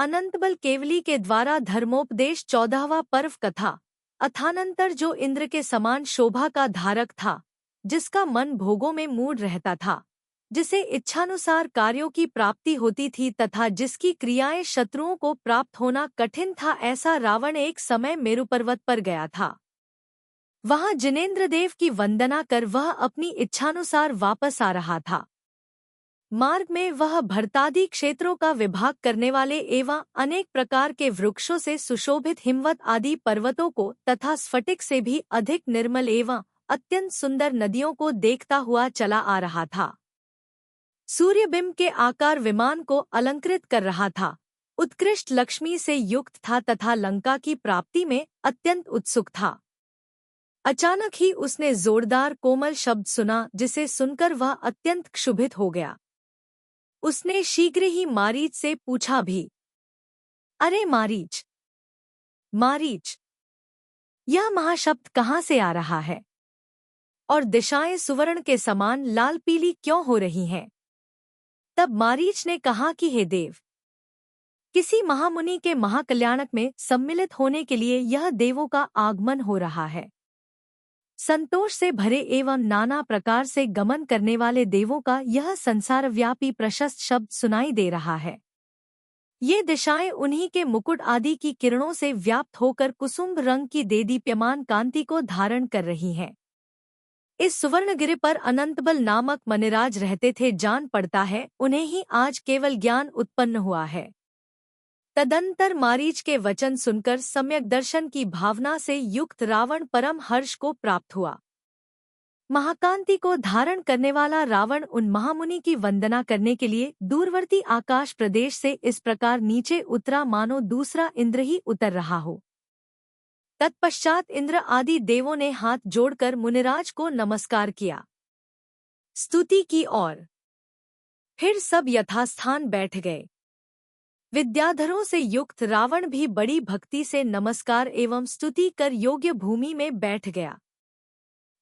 अनंतबल केवली के द्वारा धर्मोपदेश 14वां पर्व कथा। अथानंतर जो इंद्र के समान शोभा का धारक था, जिसका मन भोगों में मूड रहता था, जिसे इच्छानुसार कार्यों की प्राप्ति होती थी तथा जिसकी क्रियाएं शत्रुओं को प्राप्त होना कठिन था, ऐसा रावण एक समय मेरु पर्वत पर गया था। वहां जिनेंद्रदेव की वंदना कर वह अपनी इच्छानुसार वापस आ रहा था। मार्ग में वह भरतादि क्षेत्रों का विभाग करने वाले एवं अनेक प्रकार के वृक्षों से सुशोभित हिमवत आदि पर्वतों को तथा स्फटिक से भी अधिक निर्मल एवं अत्यंत सुंदर नदियों को देखता हुआ चला आ रहा था। सूर्यबिंब के आकार विमान को अलंकृत कर रहा था, उत्कृष्ट लक्ष्मी से युक्त था तथा लंका की प्राप्ति में अत्यंत उत्सुक था। अचानक ही उसने जोरदार कोमल शब्द सुना, जिसे सुनकर वह अत्यंत क्षुभित हो गया। उसने शीघ्र ही मारीच से पूछा भी, अरे मारीच, मारीच, यह महाशब्द कहाँ से आ रहा है और दिशाएं सुवर्ण के समान लाल पीली क्यों हो रही हैं? तब मारीच ने कहा कि हे देव, किसी महामुनि के महाकल्याणक में सम्मिलित होने के लिए यह देवों का आगमन हो रहा है। संतोष से भरे एवं नाना प्रकार से गमन करने वाले देवों का यह संसारव्यापी प्रशस्त शब्द सुनाई दे रहा है। ये दिशाएं उन्हीं के मुकुट आदि की किरणों से व्याप्त होकर कुसुम रंग की देदीप्यमान कांति को धारण कर रही हैं। इस सुवर्णगिरि पर अनंतबल नामक मनिराज रहते थे, जान पड़ता है उन्हें ही आज केवल ज्ञान उत्पन्न हुआ है। तदंतर मारीच के वचन सुनकर सम्यक दर्शन की भावना से युक्त रावण परम हर्ष को प्राप्त हुआ। महाकांति को धारण करने वाला रावण उन महामुनि की वंदना करने के लिए दूरवर्ती आकाश प्रदेश से इस प्रकार नीचे उतरा मानो दूसरा इंद्र ही उतर रहा हो। तत्पश्चात इंद्र आदि देवों ने हाथ जोड़कर मुनिराज को नमस्कार किया, स्तुति की और फिर सब यथास्थान बैठ गए। विद्याधरों से युक्त रावण भी बड़ी भक्ति से नमस्कार एवं स्तुति कर योग्य भूमि में बैठ गया।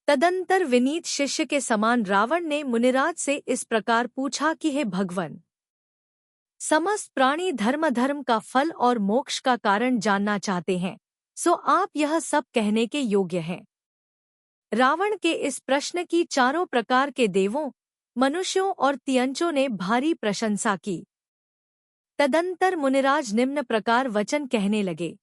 तदंतर विनीत शिष्य के समान रावण ने मुनिराज से इस प्रकार पूछा कि हे भगवन, समस्त प्राणी धर्म का फल और मोक्ष का कारण जानना चाहते हैं, सो आप यह सब कहने के योग्य हैं। रावण के इस प्रश्न की चारों प्रकार के देवों, मनुष्यों और तियंचों ने भारी प्रशंसा की। तदंतर मुनिराज निम्न प्रकार वचन कहने लगे।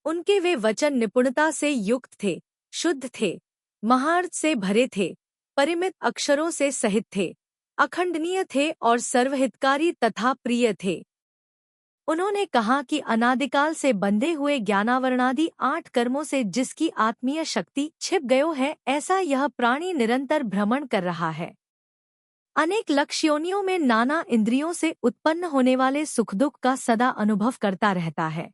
उनके वे वचन निपुणता से युक्त थे, शुद्ध थे, महार्थ से भरे थे, परिमित अक्षरों से सहित थे, अखंडनीय थे और सर्वहितकारी तथा प्रिय थे। उन्होंने कहा कि अनादिकाल से बंधे हुए ज्ञानावरणादि 8 कर्मों से जिसकी आत्मीय शक्ति छिप गयो है, ऐसा यह प्राणी निरंतर भ्रमण कर रहा है। अनेक लक्ष्योनियों में नाना इंद्रियों से उत्पन्न होने वाले सुख दुख का सदा अनुभव करता रहता है।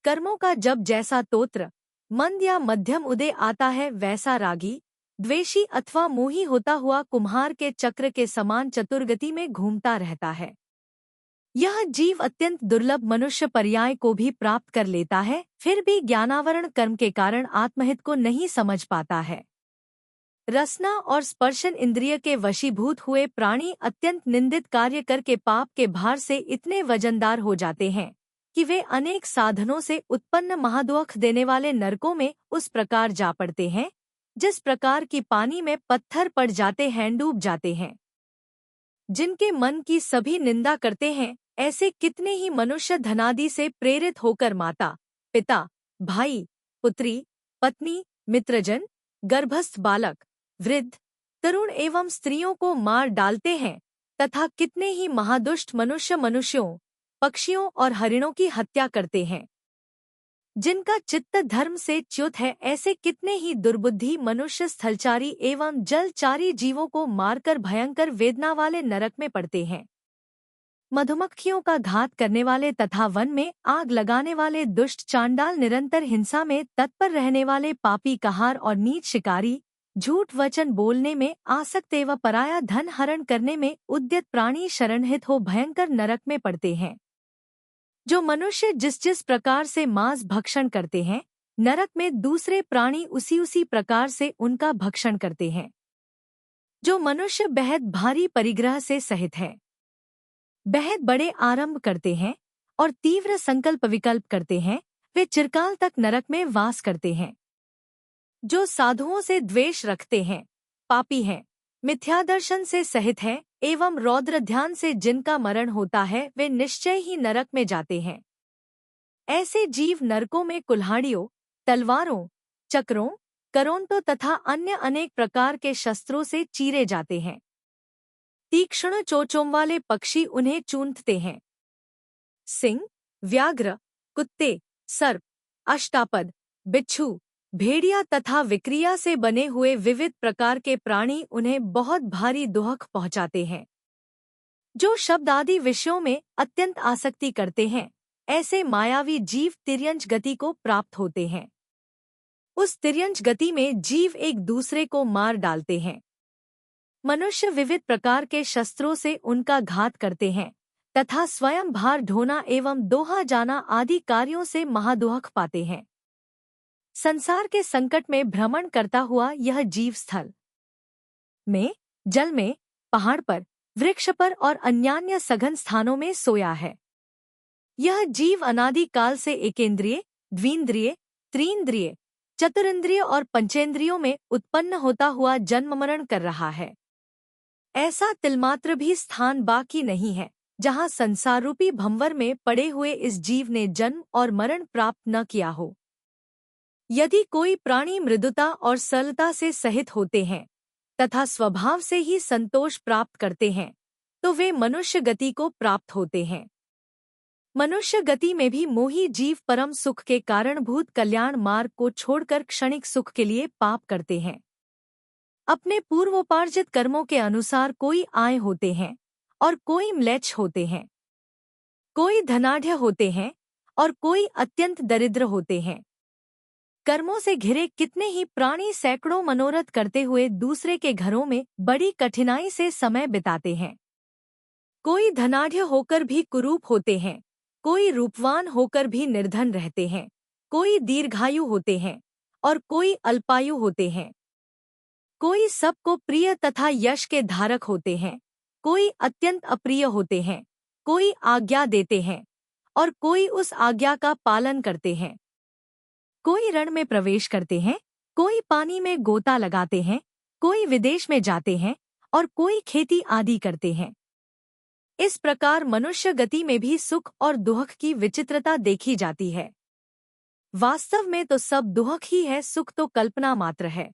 कर्मों का जब जैसा तोत्र मंद या मध्यम उदय आता है, वैसा रागी, द्वेषी अथवा मोही होता हुआ कुम्हार के चक्र के समान चतुर्गति में घूमता रहता है। यह जीव अत्यंत दुर्लभ मनुष्य पर्याय को भी प्राप्त कर लेता है, फिर भी ज्ञानावरण कर्म के कारण आत्महित को नहीं समझ पाता है। रसना और स्पर्शन इंद्रिय के वशीभूत हुए प्राणी अत्यंत निंदित कार्य करके पाप के भार से इतने वजनदार हो जाते हैं कि वे अनेक साधनों से उत्पन्न महादुख देने वाले नरकों में उस प्रकार जा पड़ते हैं, जिस प्रकार की पानी में पत्थर पड़ जाते हैं, डूब जाते हैं। जिनके मन की सभी निंदा करते हैं, ऐसे कितने ही मनुष्य धनादि से प्रेरित होकर माता, पिता, भाई, पुत्री, पत्नी, मित्रजन, गर्भस्थ बालक, वृद्ध, तरुण एवं स्त्रियों को मार डालते हैं तथा कितने ही महादुष्ट मनुष्य मनुष्यों, पक्षियों और हरिणों की हत्या करते हैं। जिनका चित्त धर्म से च्युत है, ऐसे कितने ही दुर्बुद्धि मनुष्य स्थलचारी एवं जलचारी जीवों को मारकर भयंकर वेदना वाले नरक में पड़ते हैं। मधुमक्खियों का घात करने वाले तथा वन में आग लगाने वाले दुष्ट चांडाल, निरंतर हिंसा में तत्पर रहने वाले पापी कहार और नीच शिकारी, झूठ वचन बोलने में आसक्त एवं पराया धन हरण करने में उद्यत प्राणी शरणहित हो भयंकर नरक में पड़ते हैं। जो मनुष्य जिस जिस प्रकार से मांस भक्षण करते हैं, नरक में दूसरे प्राणी उसी प्रकार से उनका भक्षण करते हैं। जो मनुष्य बेहद भारी परिग्रह से सहित है, बेहद बड़े आरंभ करते हैं, और तीव्र संकल्प विकल्प करते हैं, वे चिरकाल तक नरक में वास करते हैं। जो साधुओं से द्वेष रखते हैं, पापी हैं, मिथ्यादर्शन से सहित हैं एवं रौद्र ध्यान से जिनका मरण होता है, वे निश्चय ही नरक में जाते हैं। ऐसे जीव नरकों में कुल्हाड़ियों, तलवारों, चक्रों, करोंटों तथा अन्य अनेक प्रकार के शस्त्रों से चीरे जाते हैं। तीक्ष्ण चोंचों वाले पक्षी उन्हें चूंधते हैं। सिंह, व्याघ्र, कुत्ते, सर्प, अष्टापद, बिच्छू, भेड़िया तथा विक्रिया से बने हुए विविध प्रकार के प्राणी उन्हें बहुत भारी दुहक पहुंचाते हैं। जो शब्द आदि विषयों में अत्यंत आसक्ति करते हैं, ऐसे मायावी जीव तिर्यंच गति को प्राप्त होते हैं। उस तिर्यंच गति में जीव एक दूसरे को मार डालते हैं। मनुष्य विविध प्रकार के शस्त्रों से उनका घात करते हैं तथा स्वयं भार ढोना एवं दोहा जाना आदि कार्यों से महादुहक पाते हैं। संसार के संकट में भ्रमण करता हुआ यह जीव स्थल में, जल में, पहाड़ पर, वृक्ष पर और अन्यान्य सघन स्थानों में सोया है। यह जीव अनादि काल से एकेंद्रिय, द्विंद्रिय, त्रिंद्रिय, चतुरिंद्रिय और पंचेंद्रियों में उत्पन्न होता हुआ जन्म मरण कर रहा है। ऐसा तिलमात्र भी स्थान बाकी नहीं है जहाँ संसार रूपी भंवर में पड़े हुए इस जीव ने जन्म और मरण प्राप्त न किया हो। यदि कोई प्राणी मृदुता और सरलता से सहित होते हैं तथा स्वभाव से ही संतोष प्राप्त करते हैं, तो वे मनुष्य गति को प्राप्त होते हैं। मनुष्य गति में भी मोही जीव परम सुख के कारणभूत कल्याण मार्ग को छोड़कर क्षणिक सुख के लिए पाप करते हैं। अपने पूर्वोपार्जित कर्मों के अनुसार कोई आय होते हैं और कोई म्लेच्छ होते हैं, कोई धनाढ्य होते हैं और कोई अत्यंत दरिद्र होते हैं। कर्मों से घिरे कितने ही प्राणी सैकड़ों मनोरथ करते हुए दूसरे के घरों में बड़ी कठिनाई से समय बिताते हैं। कोई धनाढ्य होकर भी कुरूप होते हैं, कोई रूपवान होकर भी निर्धन रहते हैं, कोई दीर्घायु होते हैं और कोई अल्पायु होते हैं। कोई सबको प्रिय तथा यश के धारक होते हैं, कोई अत्यंत अप्रिय होते हैं, कोई आज्ञा देते हैं और कोई उस आज्ञा का पालन करते हैं। कोई रण में प्रवेश करते हैं, कोई पानी में गोता लगाते हैं, कोई विदेश में जाते हैं और कोई खेती आदि करते हैं। इस प्रकार मनुष्य गति में भी सुख और दुहक की विचित्रता देखी जाती है। वास्तव में तो सब दुहक ही है, सुख तो कल्पना मात्र है।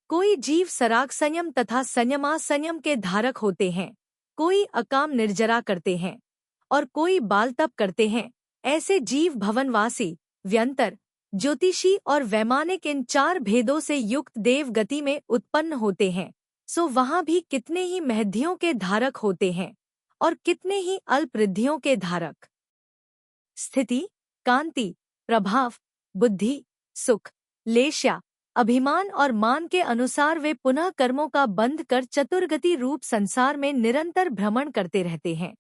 कोई जीव सराग संयम तथा संयमासंयम के धारक होते हैं, कोई अकाम निर्जरा करते हैं और कोई बाल तप करते हैं। ऐसे जीव भवनवासी, व्यंतर, ज्योतिषी और वैमानिक इन चार भेदों से युक्त देव गति में उत्पन्न होते हैं। सो वहाँ भी कितने ही महधियों के धारक होते हैं और कितने ही अल्प रिद्धियों के धारक। स्थिति, कांति, प्रभाव, बुद्धि, सुख, लेश्या, अभिमान और मान के अनुसार वे पुनः कर्मों का बंध कर चतुर्गति रूप संसार में निरंतर भ्रमण करते रहते हैं।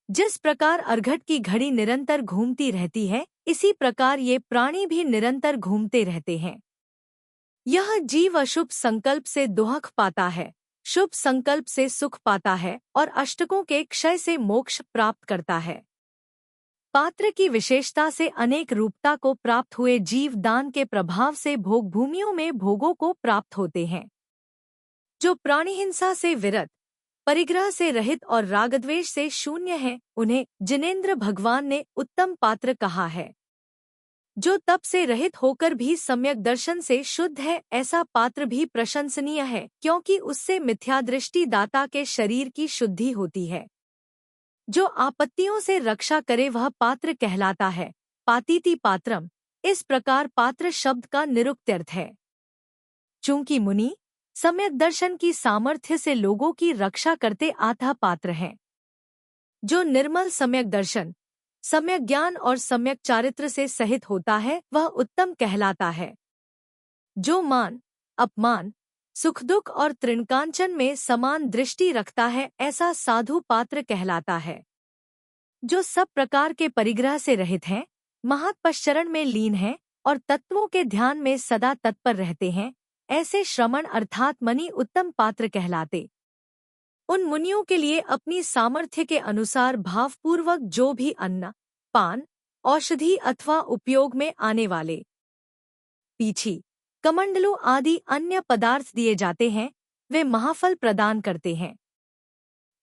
जिस प्रकार अर्घट की घड़ी निरंतर घूमती रहती है, इसी प्रकार ये प्राणी भी निरंतर घूमते रहते हैं। यह जीव अशुभ संकल्प से दुहक पाता है, शुभ संकल्प से सुख पाता है और अष्टकों के क्षय से मोक्ष प्राप्त करता है। पात्र की विशेषता से अनेक रूपता को प्राप्त हुए जीव दान के प्रभाव से भोग भूमियों में भोगों को प्राप्त होते हैं। जो प्राणी हिंसा से विरत, परिग्रह से रहित और रागद्वेष से शून्य है, उन्हें जिनेंद्र भगवान ने उत्तम पात्र कहा है। जो तप से रहित होकर भी सम्यक दर्शन से शुद्ध है, ऐसा पात्र भी प्रशंसनीय है, क्योंकि उससे मिथ्यादृष्टि दाता के शरीर की शुद्धि होती है। जो आपत्तियों से रक्षा करे वह पात्र कहलाता है। पातीति पात्रम, इस प्रकार पात्र शब्द का निरुक्त्यर्थ है। चूंकि मुनि सम्यक दर्शन की सामर्थ्य से लोगों की रक्षा करते अतः पात्र हैं। जो निर्मल सम्यक दर्शन, सम्यक ज्ञान और सम्यक चारित्र से सहित होता है, वह उत्तम कहलाता है। जो मान, अपमान, सुख दुख और तृणकांचन में समान दृष्टि रखता है, ऐसा साधु पात्र कहलाता है। जो सब प्रकार के परिग्रह से रहित हैं, महातपश्चरण में लीन हैं और तत्वों के ध्यान में सदा तत्पर रहते हैं, ऐसे श्रमण अर्थात मनि उत्तम पात्र कहलाते। उन मुनियों के लिए अपनी सामर्थ्य के अनुसार भावपूर्वक जो भी अन्न, पान, औषधि अथवा उपयोग में आने वाले पीछी, कमंडलू आदि अन्य पदार्थ दिए जाते हैं, वे महाफल प्रदान करते हैं।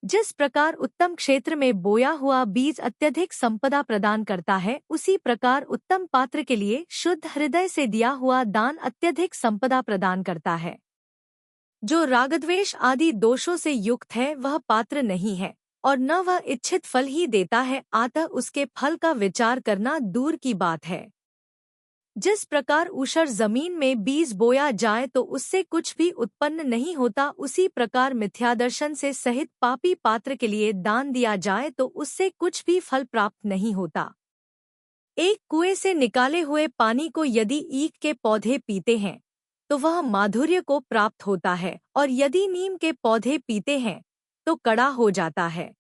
जिस प्रकार उत्तम क्षेत्र में बोया हुआ बीज अत्यधिक संपदा प्रदान करता है, उसी प्रकार उत्तम पात्र के लिए शुद्ध हृदय से दिया हुआ दान अत्यधिक संपदा प्रदान करता है। जो रागद्वेष आदि दोषों से युक्त है वह पात्र नहीं है और न वह इच्छित फल ही देता है, अतः उसके फल का विचार करना दूर की बात है। जिस प्रकार ऊषर जमीन में बीज बोया जाए तो उससे कुछ भी उत्पन्न नहीं होता, उसी प्रकार मिथ्यादर्शन से सहित पापी पात्र के लिए दान दिया जाए तो उससे कुछ भी फल प्राप्त नहीं होता। एक कुएं से निकाले हुए पानी को यदि ईख के पौधे पीते हैं तो वह माधुर्य को प्राप्त होता है, और यदि नीम के पौधे पीते हैं तो कड़ा हो जाता है।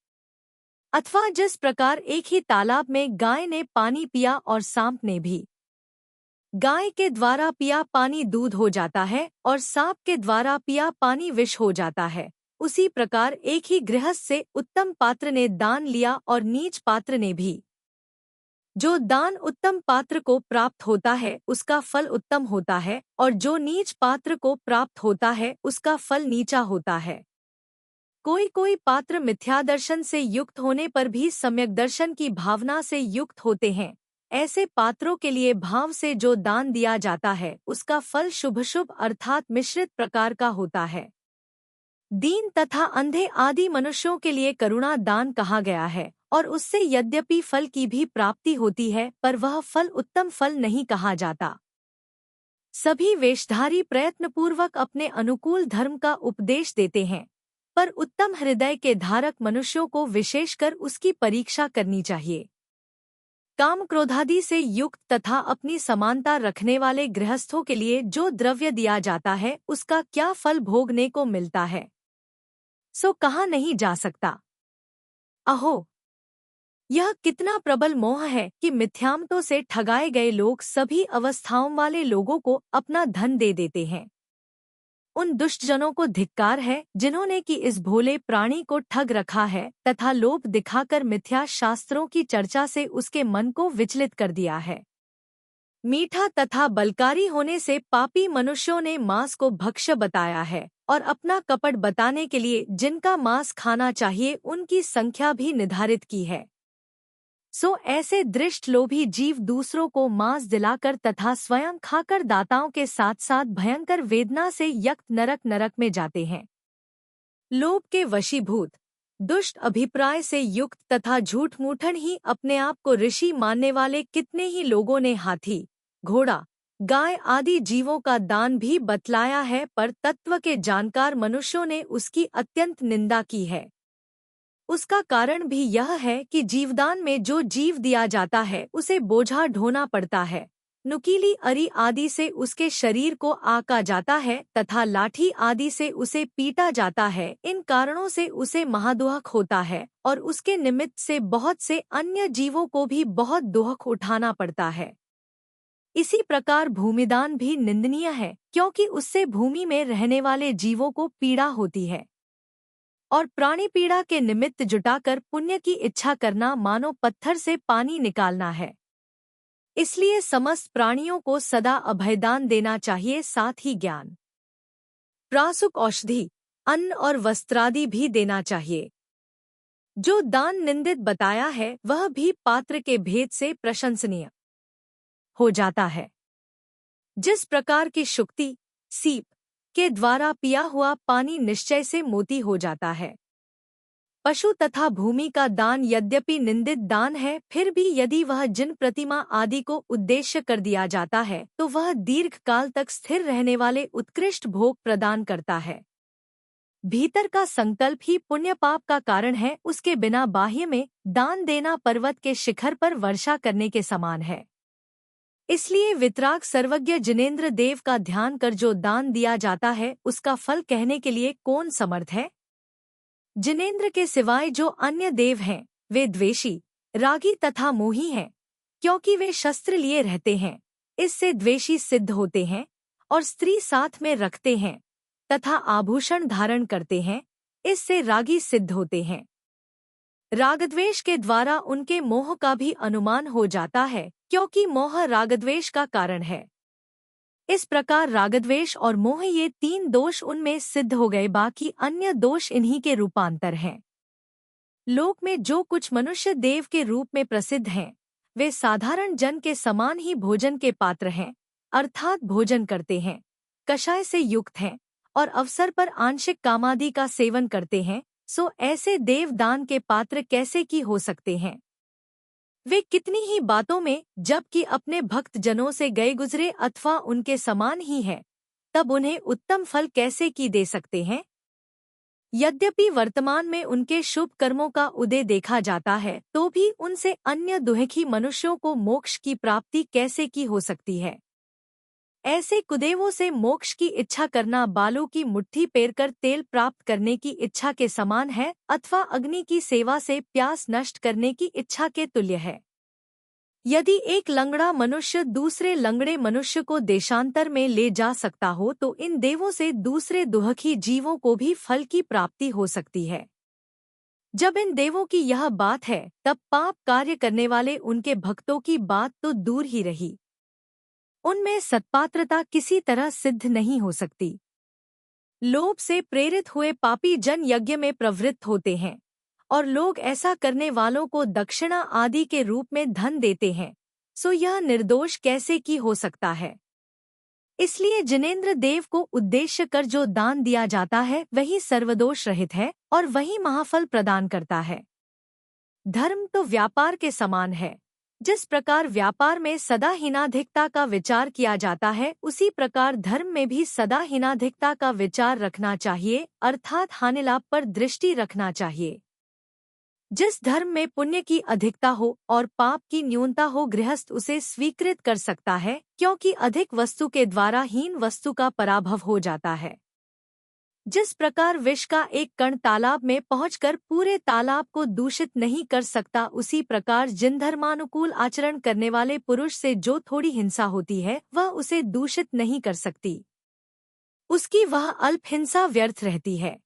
अथवा जिस प्रकार एक ही तालाब में गाय ने पानी पिया और सांप ने भी गाय के द्वारा पिया पानी दूध हो जाता है और सांप के द्वारा पिया पानी विष हो जाता है, उसी प्रकार एक ही गृहस्थ से उत्तम पात्र ने दान लिया और नीच पात्र ने भी। जो दान उत्तम पात्र को प्राप्त होता है उसका फल उत्तम होता है, और जो नीच पात्र को प्राप्त होता है उसका फल नीचा होता है। कोई कोई पात्र मिथ्यादर्शन से युक्त होने पर भी सम्यक दर्शन की भावना से युक्त होते हैं। ऐसे पात्रों के लिए भाव से जो दान दिया जाता है उसका फल शुभ शुभ अर्थात मिश्रित प्रकार का होता है। दीन तथा अंधे आदि मनुष्यों के लिए करुणा दान कहा गया है, और उससे यद्यपि फल की भी प्राप्ति होती है पर वह फल उत्तम फल नहीं कहा जाता। सभी वेशधारी प्रयत्नपूर्वक अपने अनुकूल धर्म का उपदेश देते हैं, पर उत्तम हृदय के धारक मनुष्यों को विशेषकर उसकी परीक्षा करनी चाहिए। काम क्रोधादि से युक्त तथा अपनी समानता रखने वाले गृहस्थों के लिए जो द्रव्य दिया जाता है उसका क्या फल भोगने को मिलता है सो कहा नहीं जा सकता। अहो, यह कितना प्रबल मोह है कि मिथ्यामतों से ठगाए गए लोग सभी अवस्थाओं वाले लोगों को अपना धन दे देते हैं। उन दुष्टजनों को धिक्कार है जिन्होंने कि इस भोले प्राणी को ठग रखा है तथा लोभ दिखाकर मिथ्या शास्त्रों की चर्चा से उसके मन को विचलित कर दिया है। मीठा तथा बलकारी होने से पापी मनुष्यों ने मांस को भक्ष्य बताया है, और अपना कपट बताने के लिए जिनका मांस खाना चाहिए उनकी संख्या भी निर्धारित की है। सो ऐसे दृष्ट लोभी जीव दूसरों को मांस दिलाकर तथा स्वयं खाकर दाताओं के साथ साथ भयंकर वेदना से यक्त नरक में जाते हैं। लोभ के वशीभूत, दुष्ट अभिप्राय से युक्त तथा झूठ मूठन ही अपने आप को ऋषि मानने वाले कितने ही लोगों ने हाथी, घोड़ा, गाय आदि जीवों का दान भी बतलाया है, पर तत्व के जानकार मनुष्यों ने उसकी अत्यंत निंदा की है। उसका कारण भी यह है कि जीवदान में जो जीव दिया जाता है उसे बोझा ढोना पड़ता है, नुकीली अरी आदि से उसके शरीर को आका जाता है तथा लाठी आदि से उसे पीटा जाता है। इन कारणों से उसे महादुहक होता है और उसके निमित्त से बहुत से अन्य जीवों को भी बहुत दुहक उठाना पड़ता है। इसी प्रकार भूमिदान भी निंदनीय है, क्योंकि उससे भूमि में रहने वाले जीवों को पीड़ा होती है, और प्राणी पीड़ा के निमित्त जुटाकर पुण्य की इच्छा करना मानो पत्थर से पानी निकालना है। इसलिए समस्त प्राणियों को सदा अभयदान देना चाहिए, साथ ही ज्ञान, प्रासुक औषधि, अन्न और वस्त्रादि भी देना चाहिए। जो दान निंदित बताया है वह भी पात्र के भेद से प्रशंसनीय हो जाता है। जिस प्रकार की शुक्ति, सीप के द्वारा पिया हुआ पानी निश्चय से मोती हो जाता है। पशु तथा भूमि का दान यद्यपि निंदित दान है, फिर भी यदि वह जिन प्रतिमा आदि को उद्देश्य कर दिया जाता है तो वह दीर्घ काल तक स्थिर रहने वाले उत्कृष्ट भोग प्रदान करता है। भीतर का संकल्प ही पुण्य पाप का कारण है, उसके बिना बाह्य में दान देना पर्वत के शिखर पर वर्षा करने के समान है। इसलिए वितराग सर्वज्ञ जिनेंद्र देव का ध्यान कर जो दान दिया जाता है उसका फल कहने के लिए कौन समर्थ है। जिनेंद्र के सिवाय जो अन्य देव हैं वे द्वेषी, रागी तथा मोही हैं, क्योंकि वे शस्त्र लिए रहते हैं, इससे द्वेषी सिद्ध होते हैं, और स्त्री साथ में रखते हैं तथा आभूषण धारण करते हैं, इससे रागी सिद्ध होते हैं। रागद्वेष के द्वारा उनके मोह का भी अनुमान हो जाता है, क्योंकि मोह रागद्वेष का कारण है। इस प्रकार रागद्वेष और मोह ये 3 दोष उनमें सिद्ध हो गए, बाकी अन्य दोष इन्हीं के रूपांतर हैं। लोक में जो कुछ मनुष्य देव के रूप में प्रसिद्ध हैं, वे साधारण जन के समान ही भोजन के पात्र हैं, अर्थात भोजन करते हैं, कषाय से युक्त हैं और अवसर पर आंशिक कामादि का सेवन करते हैं। सो ऐसे देव दान के पात्र कैसे की हो सकते हैं? वे कितनी ही बातों में, जबकि अपने भक्त जनों से गए गुजरे अथवा उनके समान ही है, तब उन्हें उत्तम फल कैसे की दे सकते हैं? यद्यपि वर्तमान में उनके शुभ कर्मों का उदय देखा जाता है, तो भी उनसे अन्य दुहिकी मनुष्यों को मोक्ष की प्राप्ति कैसे की हो सकती है? ऐसे कुदेवों से मोक्ष की इच्छा करना बालों की मुट्ठी पेरकर तेल प्राप्त करने की इच्छा के समान है, अथवा अग्नि की सेवा से प्यास नष्ट करने की इच्छा के तुल्य है। यदि एक लंगड़ा मनुष्य दूसरे लंगड़े मनुष्य को देशांतर में ले जा सकता हो, तो इन देवों से दूसरे दुहखी जीवों को भी फल की प्राप्ति हो सकती है। जब इन देवों की यह बात है, तब पाप कार्य करने वाले उनके भक्तों की बात तो दूर ही रही, उनमें सत्पात्रता किसी तरह सिद्ध नहीं हो सकती। लोभ से प्रेरित हुए पापी जन यज्ञ में प्रवृत्त होते हैं, और लोग ऐसा करने वालों को दक्षिणा आदि के रूप में धन देते हैं। सो यह निर्दोष कैसे की हो सकता है? इसलिए जिनेंद्र देव को उद्देश्य कर जो दान दिया जाता है, वही सर्वदोष रहित है और वही महाफल प्रदान करता है। धर्म तो व्यापार के समान है। जिस प्रकार व्यापार में सदा हीनाधिकता का विचार किया जाता है, उसी प्रकार धर्म में भी सदा हीनाधिकता का विचार रखना चाहिए, अर्थात हानिलाभ पर दृष्टि रखना चाहिए। जिस धर्म में पुण्य की अधिकता हो और पाप की न्यूनता हो, गृहस्थ उसे स्वीकृत कर सकता है, क्योंकि अधिक वस्तु के द्वारा हीन वस्तु का पराभव हो जाता है। जिस प्रकार विष का एक कण तालाब में पहुंचकर पूरे तालाब को दूषित नहीं कर सकता, उसी प्रकार जिन धर्मानुकूल आचरण करने वाले पुरुष से जो थोड़ी हिंसा होती है, वह उसे दूषित नहीं कर सकती। उसकी वह अल्प हिंसा व्यर्थ रहती है।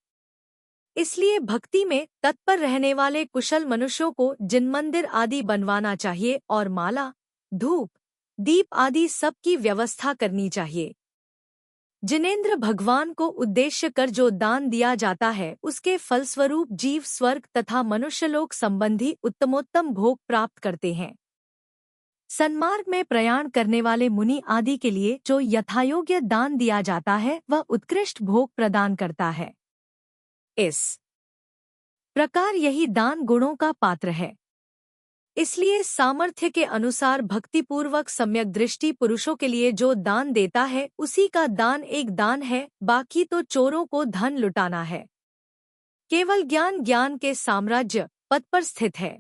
इसलिए भक्ति में तत्पर रहने वाले कुशल मनुष्यों को जिन मंदिर आदि बनवाना चाहिए और माला, धूप, दीप आदि सब की व्यवस्था करनी चाहिए। जिनेंद्र भगवान को उद्देश्य कर जो दान दिया जाता है, उसके फलस्वरूप जीव स्वर्ग तथा मनुष्यलोक संबंधी उत्तमोत्तम भोग प्राप्त करते हैं। सन्मार्ग में प्रयाण करने वाले मुनि आदि के लिए जो यथायोग्य दान दिया जाता है, वह उत्कृष्ट भोग प्रदान करता है। इस प्रकार यही दान गुणों का पात्र है। इसलिए सामर्थ्य के अनुसार भक्तिपूर्वक सम्यक दृष्टि पुरुषों के लिए जो दान देता है, उसी का दान एक दान है, बाकी तो चोरों को धन लुटाना है। केवल ज्ञान के साम्राज्य पद पर स्थित है।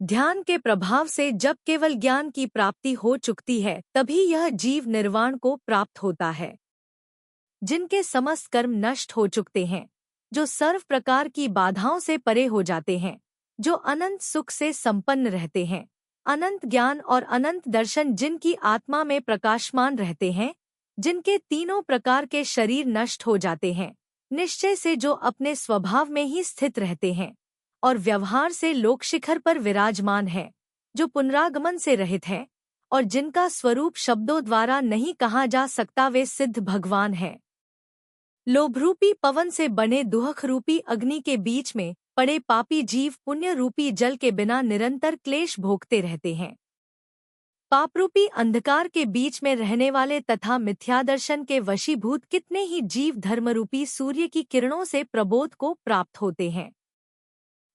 ध्यान के प्रभाव से जब केवल ज्ञान की प्राप्ति हो चुकती है, तभी यह जीव निर्वाण को प्राप्त होता है। जिनके समस्त कर्म नष्ट हो चुकते हैं, जो सर्व प्रकार की बाधाओं से परे हो जाते हैं, जो अनंत सुख से संपन्न रहते हैं, अनंत ज्ञान और अनंत दर्शन जिनकी आत्मा में प्रकाशमान रहते हैं, जिनके तीनों प्रकार के शरीर नष्ट हो जाते हैं, निश्चय से जो अपने स्वभाव में ही स्थित रहते हैं और व्यवहार से लोक शिखर पर विराजमान है, जो पुनरागमन से रहित है और जिनका स्वरूप शब्दों द्वारा नहीं कहा जा सकता, वे सिद्ध भगवान हैं। लोभरूपी पवन से बने दुहख रूपी अग्नि के बीच में पड़े पापी जीव पुण्य रूपी जल के बिना निरंतर क्लेश भोगते रहते हैं। पापरूपी अंधकार के बीच में रहने वाले तथा मिथ्यादर्शन के वशीभूत कितने ही जीव धर्मरूपी सूर्य की किरणों से प्रबोध को प्राप्त होते हैं।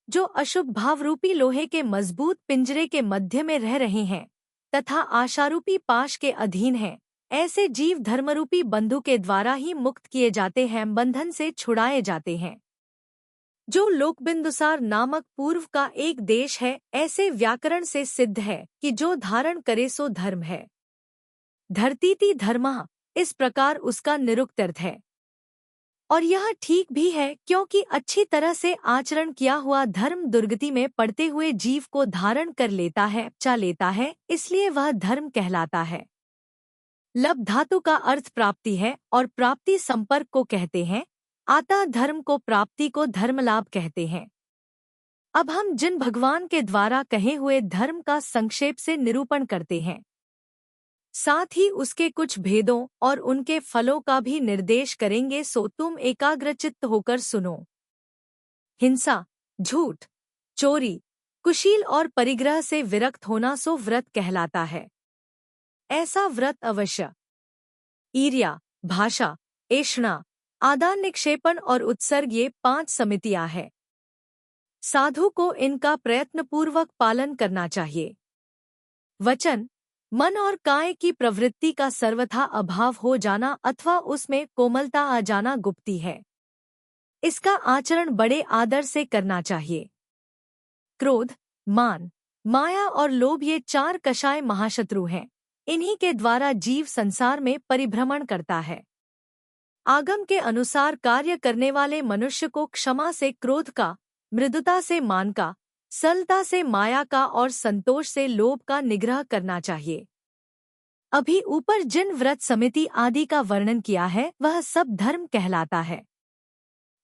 जो अशुभ भावरूपी लोहे के मजबूत पिंजरे के मध्य में रह रहे हैं तथा आशारूपी पाश के अधीन हैं, ऐसे जीव धर्मरूपी बंधु के द्वारा ही मुक्त किए जाते हैं, बंधन से छुड़ाए जाते हैं। जो लोकबिंदुसार नामक पूर्व का एक देश है, ऐसे व्याकरण से सिद्ध है कि जो धारण करे सो धर्म है। धरतीति धर्मः, इस प्रकार उसका निरुक्त है। और यह ठीक भी है, क्योंकि अच्छी तरह से आचरण किया हुआ धर्म दुर्गति में पड़ते हुए जीव को धारण कर लेता है, चा लेता है, इसलिए वह धर्म कहलाता है। लब धातु का अर्थ प्राप्ति है और प्राप्ति संपर्क को कहते हैं, आता धर्म को प्राप्ति को धर्मलाभ कहते हैं। अब हम जिन भगवान के द्वारा कहे हुए धर्म का संक्षेप से निरूपण करते हैं, साथ ही उसके कुछ भेदों और उनके फलों का भी निर्देश करेंगे, सो तुम एकाग्रचित्त होकर सुनो। हिंसा, झूठ, चोरी, कुशील और परिग्रह से विरक्त होना सो व्रत कहलाता है। ऐसा व्रत अवश्य ईर्ष्या, भाषा, ऐषणा, आदान निक्षेपण और उत्सर्ग ये 5 समितियां हैं। साधु को इनका प्रयत्नपूर्वक पालन करना चाहिए। वचन, मन और काय की प्रवृत्ति का सर्वथा अभाव हो जाना अथवा उसमें कोमलता आ जाना गुप्ती है। इसका आचरण बड़े आदर से करना चाहिए। क्रोध, मान, माया और लोभ ये 4 कषाय महाशत्रु हैं। इन्हीं के द्वारा जीव संसार में परिभ्रमण करता है। आगम के अनुसार कार्य करने वाले मनुष्य को क्षमा से क्रोध का, मृदुता से मान का, सरलता से माया का और संतोष से लोभ का निग्रह करना चाहिए। अभी ऊपर जिन व्रत समिति आदि का वर्णन किया है वह सब धर्म कहलाता है।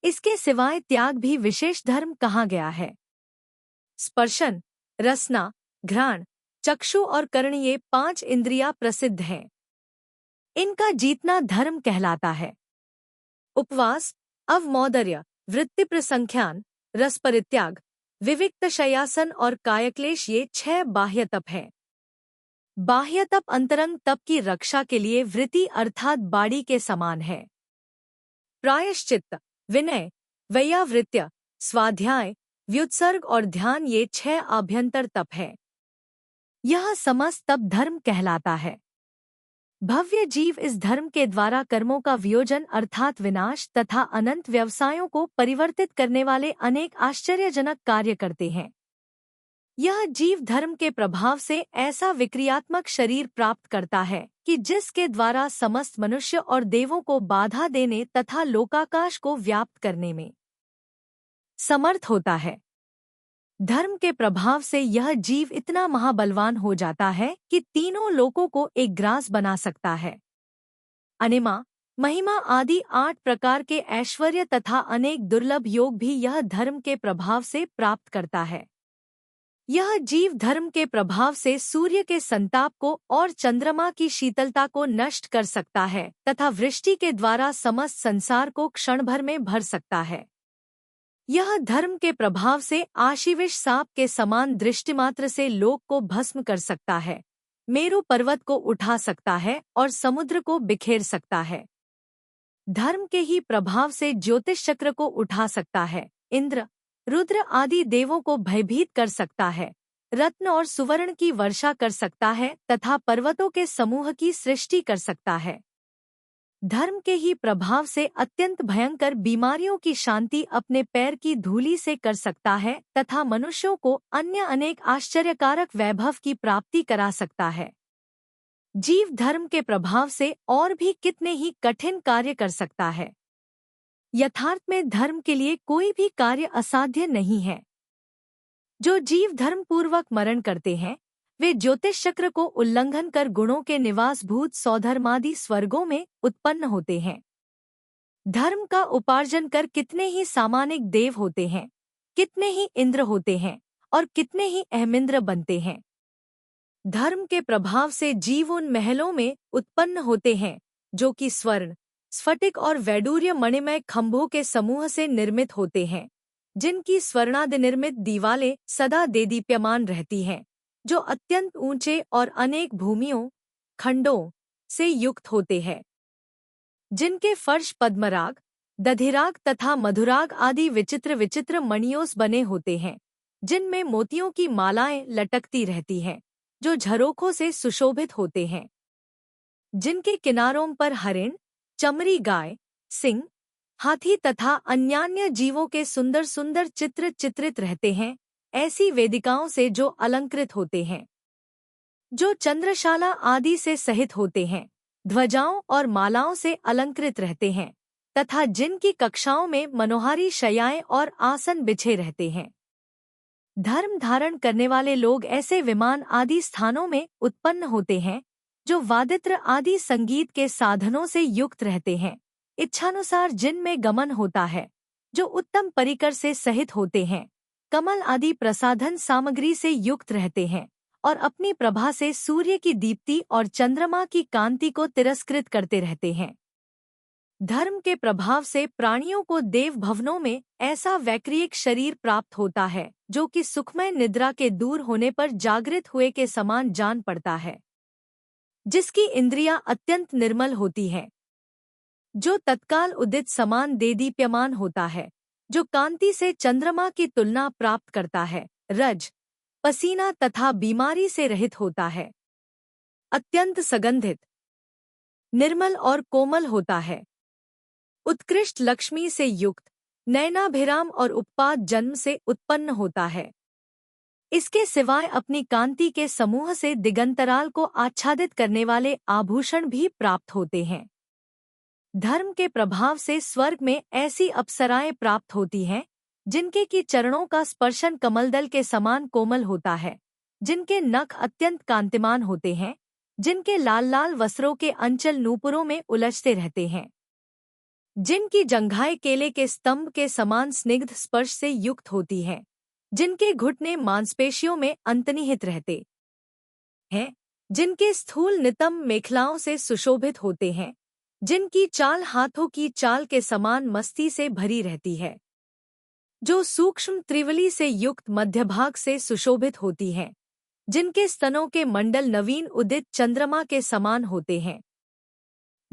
इसके सिवाय त्याग भी विशेष धर्म कहा गया है। स्पर्शन, रसना, घ्राण, चक्षु और कर्ण ये 5 इंद्रियां प्रसिद्ध हैं। इनका जीतना धर्म कहलाता है। उपवास, अवमौदर्य, वृत्ति प्रसंख्यान, रस परित्याग, विविक्त शय्यासन और कायक्लेश ये 6 बाह्य तप हैं। बाह्य तप अंतरंग तप की रक्षा के लिए वृत्ति अर्थात बाड़ी के समान है। प्रायश्चित्त, विनय, वैयावृत्य, स्वाध्याय, व्युत्सर्ग और ध्यान ये 6 आभ्यंतर तप है। यह समस्त तप धर्म कहलाता है। भव्य जीव इस धर्म के द्वारा कर्मों का वियोजन अर्थात विनाश तथा अनंत व्यवसायों को परिवर्तित करने वाले अनेक आश्चर्यजनक कार्य करते हैं। यह जीव धर्म के प्रभाव से ऐसा विक्रियात्मक शरीर प्राप्त करता है कि जिसके द्वारा समस्त मनुष्य और देवों को बाधा देने तथा लोकाकाश को व्याप्त करने में समर्थ होता है। धर्म के प्रभाव से यह जीव इतना महाबलवान हो जाता है कि तीनों लोकों को एक ग्रास बना सकता है। अनिमा, महिमा आदि 8 प्रकार के ऐश्वर्य तथा अनेक दुर्लभ योग भी यह धर्म के प्रभाव से प्राप्त करता है। यह जीव धर्म के प्रभाव से सूर्य के संताप को और चंद्रमा की शीतलता को नष्ट कर सकता है तथा वृष्टि के द्वारा समस्त संसार को क्षण भर में भर सकता है। यह धर्म के प्रभाव से आशीविश सांप के समान दृष्टिमात्र से लोक को भस्म कर सकता है, मेरु पर्वत को उठा सकता है और समुद्र को बिखेर सकता है। धर्म के ही प्रभाव से ज्योतिष चक्र को उठा सकता है, इंद्र, रुद्र आदि देवों को भयभीत कर सकता है, रत्न और सुवर्ण की वर्षा कर सकता है तथा पर्वतों के समूह की सृष्टि कर सकता है। धर्म के ही प्रभाव से अत्यंत भयंकर बीमारियों की शांति अपने पैर की धूलि से कर सकता है तथा मनुष्यों को अन्य अनेक आश्चर्यकारक वैभव की प्राप्ति करा सकता है। जीव धर्म के प्रभाव से और भी कितने ही कठिन कार्य कर सकता है। यथार्थ में धर्म के लिए कोई भी कार्य असाध्य नहीं है। जो जीव धर्म पूर्वक मरण करते हैं वे ज्योतिष चक्र को उल्लंघन कर गुणों के निवासभूत सौधर्मादि स्वर्गों में उत्पन्न होते हैं। धर्म का उपार्जन कर कितने ही सामानिक देव होते हैं, कितने ही इंद्र होते हैं और कितने ही अहमिंद्र बनते हैं। धर्म के प्रभाव से जीव उन महलों में उत्पन्न होते हैं जो कि स्वर्ण, स्फटिक और वैडूर्य मणिमय खंभों के समूह से निर्मित होते हैं, जिनकी स्वर्णादि निर्मित दीवालें सदा देदीप्यमान रहती हैं, जो अत्यंत ऊंचे और अनेक भूमियों, खंडों से युक्त होते हैं, जिनके फर्श पद्मराग, दधिराग तथा मधुराग आदि विचित्र विचित्र मणियों से बने होते हैं, जिनमें मोतियों की मालाएं लटकती रहती हैं, जो झरोखों से सुशोभित होते हैं, जिनके किनारों पर हरिण, चमरी गाय, सिंह, हाथी तथा अन्यान्य जीवों के सुंदर सुंदर चित्र चित्रित रहते हैं, ऐसी वेदिकाओं से जो अलंकृत होते हैं, जो चंद्रशाला आदि से सहित होते हैं, ध्वजाओं और मालाओं से अलंकृत रहते हैं तथा जिनकी कक्षाओं में मनोहारी शय्याएं और आसन बिछे रहते हैं। धर्म धारण करने वाले लोग ऐसे विमान आदि स्थानों में उत्पन्न होते हैं जो वादित्र आदि संगीत के साधनों से युक्त रहते हैं, इच्छानुसार जिनमें गमन होता है, जो उत्तम परिकर से सहित होते हैं, कमल आदि प्रसाधन सामग्री से युक्त रहते हैं और अपनी प्रभा से सूर्य की दीप्ति और चंद्रमा की कांति को तिरस्कृत करते रहते हैं। धर्म के प्रभाव से प्राणियों को देव भवनों में ऐसा वैक्रियक शरीर प्राप्त होता है जो कि सुखमय निद्रा के दूर होने पर जागृत हुए के समान जान पड़ता है, जिसकी इंद्रियां अत्यंत निर्मल होती हैं, जो तत्काल उदित समान देदीप्यमान होता है, जो कांति से चंद्रमा की तुलना प्राप्त करता है, रज, पसीना तथा बीमारी से रहित होता है, अत्यंत सुगंधित, निर्मल और कोमल होता है, उत्कृष्ट लक्ष्मी से युक्त, नयनाभिराम और उत्पाद जन्म से उत्पन्न होता है। इसके सिवाय अपनी कांति के समूह से दिगंतराल को आच्छादित करने वाले आभूषण भी प्राप्त होते हैं। धर्म के प्रभाव से स्वर्ग में ऐसी अप्सराएं प्राप्त होती हैं जिनके की चरणों का स्पर्शन कमलदल के समान कोमल होता है, जिनके नख अत्यंत कांतिमान होते हैं, जिनके लाल लाल वस्त्रों के अंचल नूपुरों में उलझते रहते हैं, जिनकी जंघाएं केले के स्तंभ के समान स्निग्ध स्पर्श से युक्त होती हैं, जिनके घुटने मांसपेशियों में अंतर्निहित रहते हैं, जिनके स्थूल नितंब मेखलाओं से सुशोभित होते हैं, जिनकी चाल हाथों की चाल के समान मस्ती से भरी रहती है, जो सूक्ष्म त्रिवली से युक्त मध्यभाग से सुशोभित होती हैं, जिनके स्तनों के मंडल नवीन उदित चंद्रमा के समान होते हैं,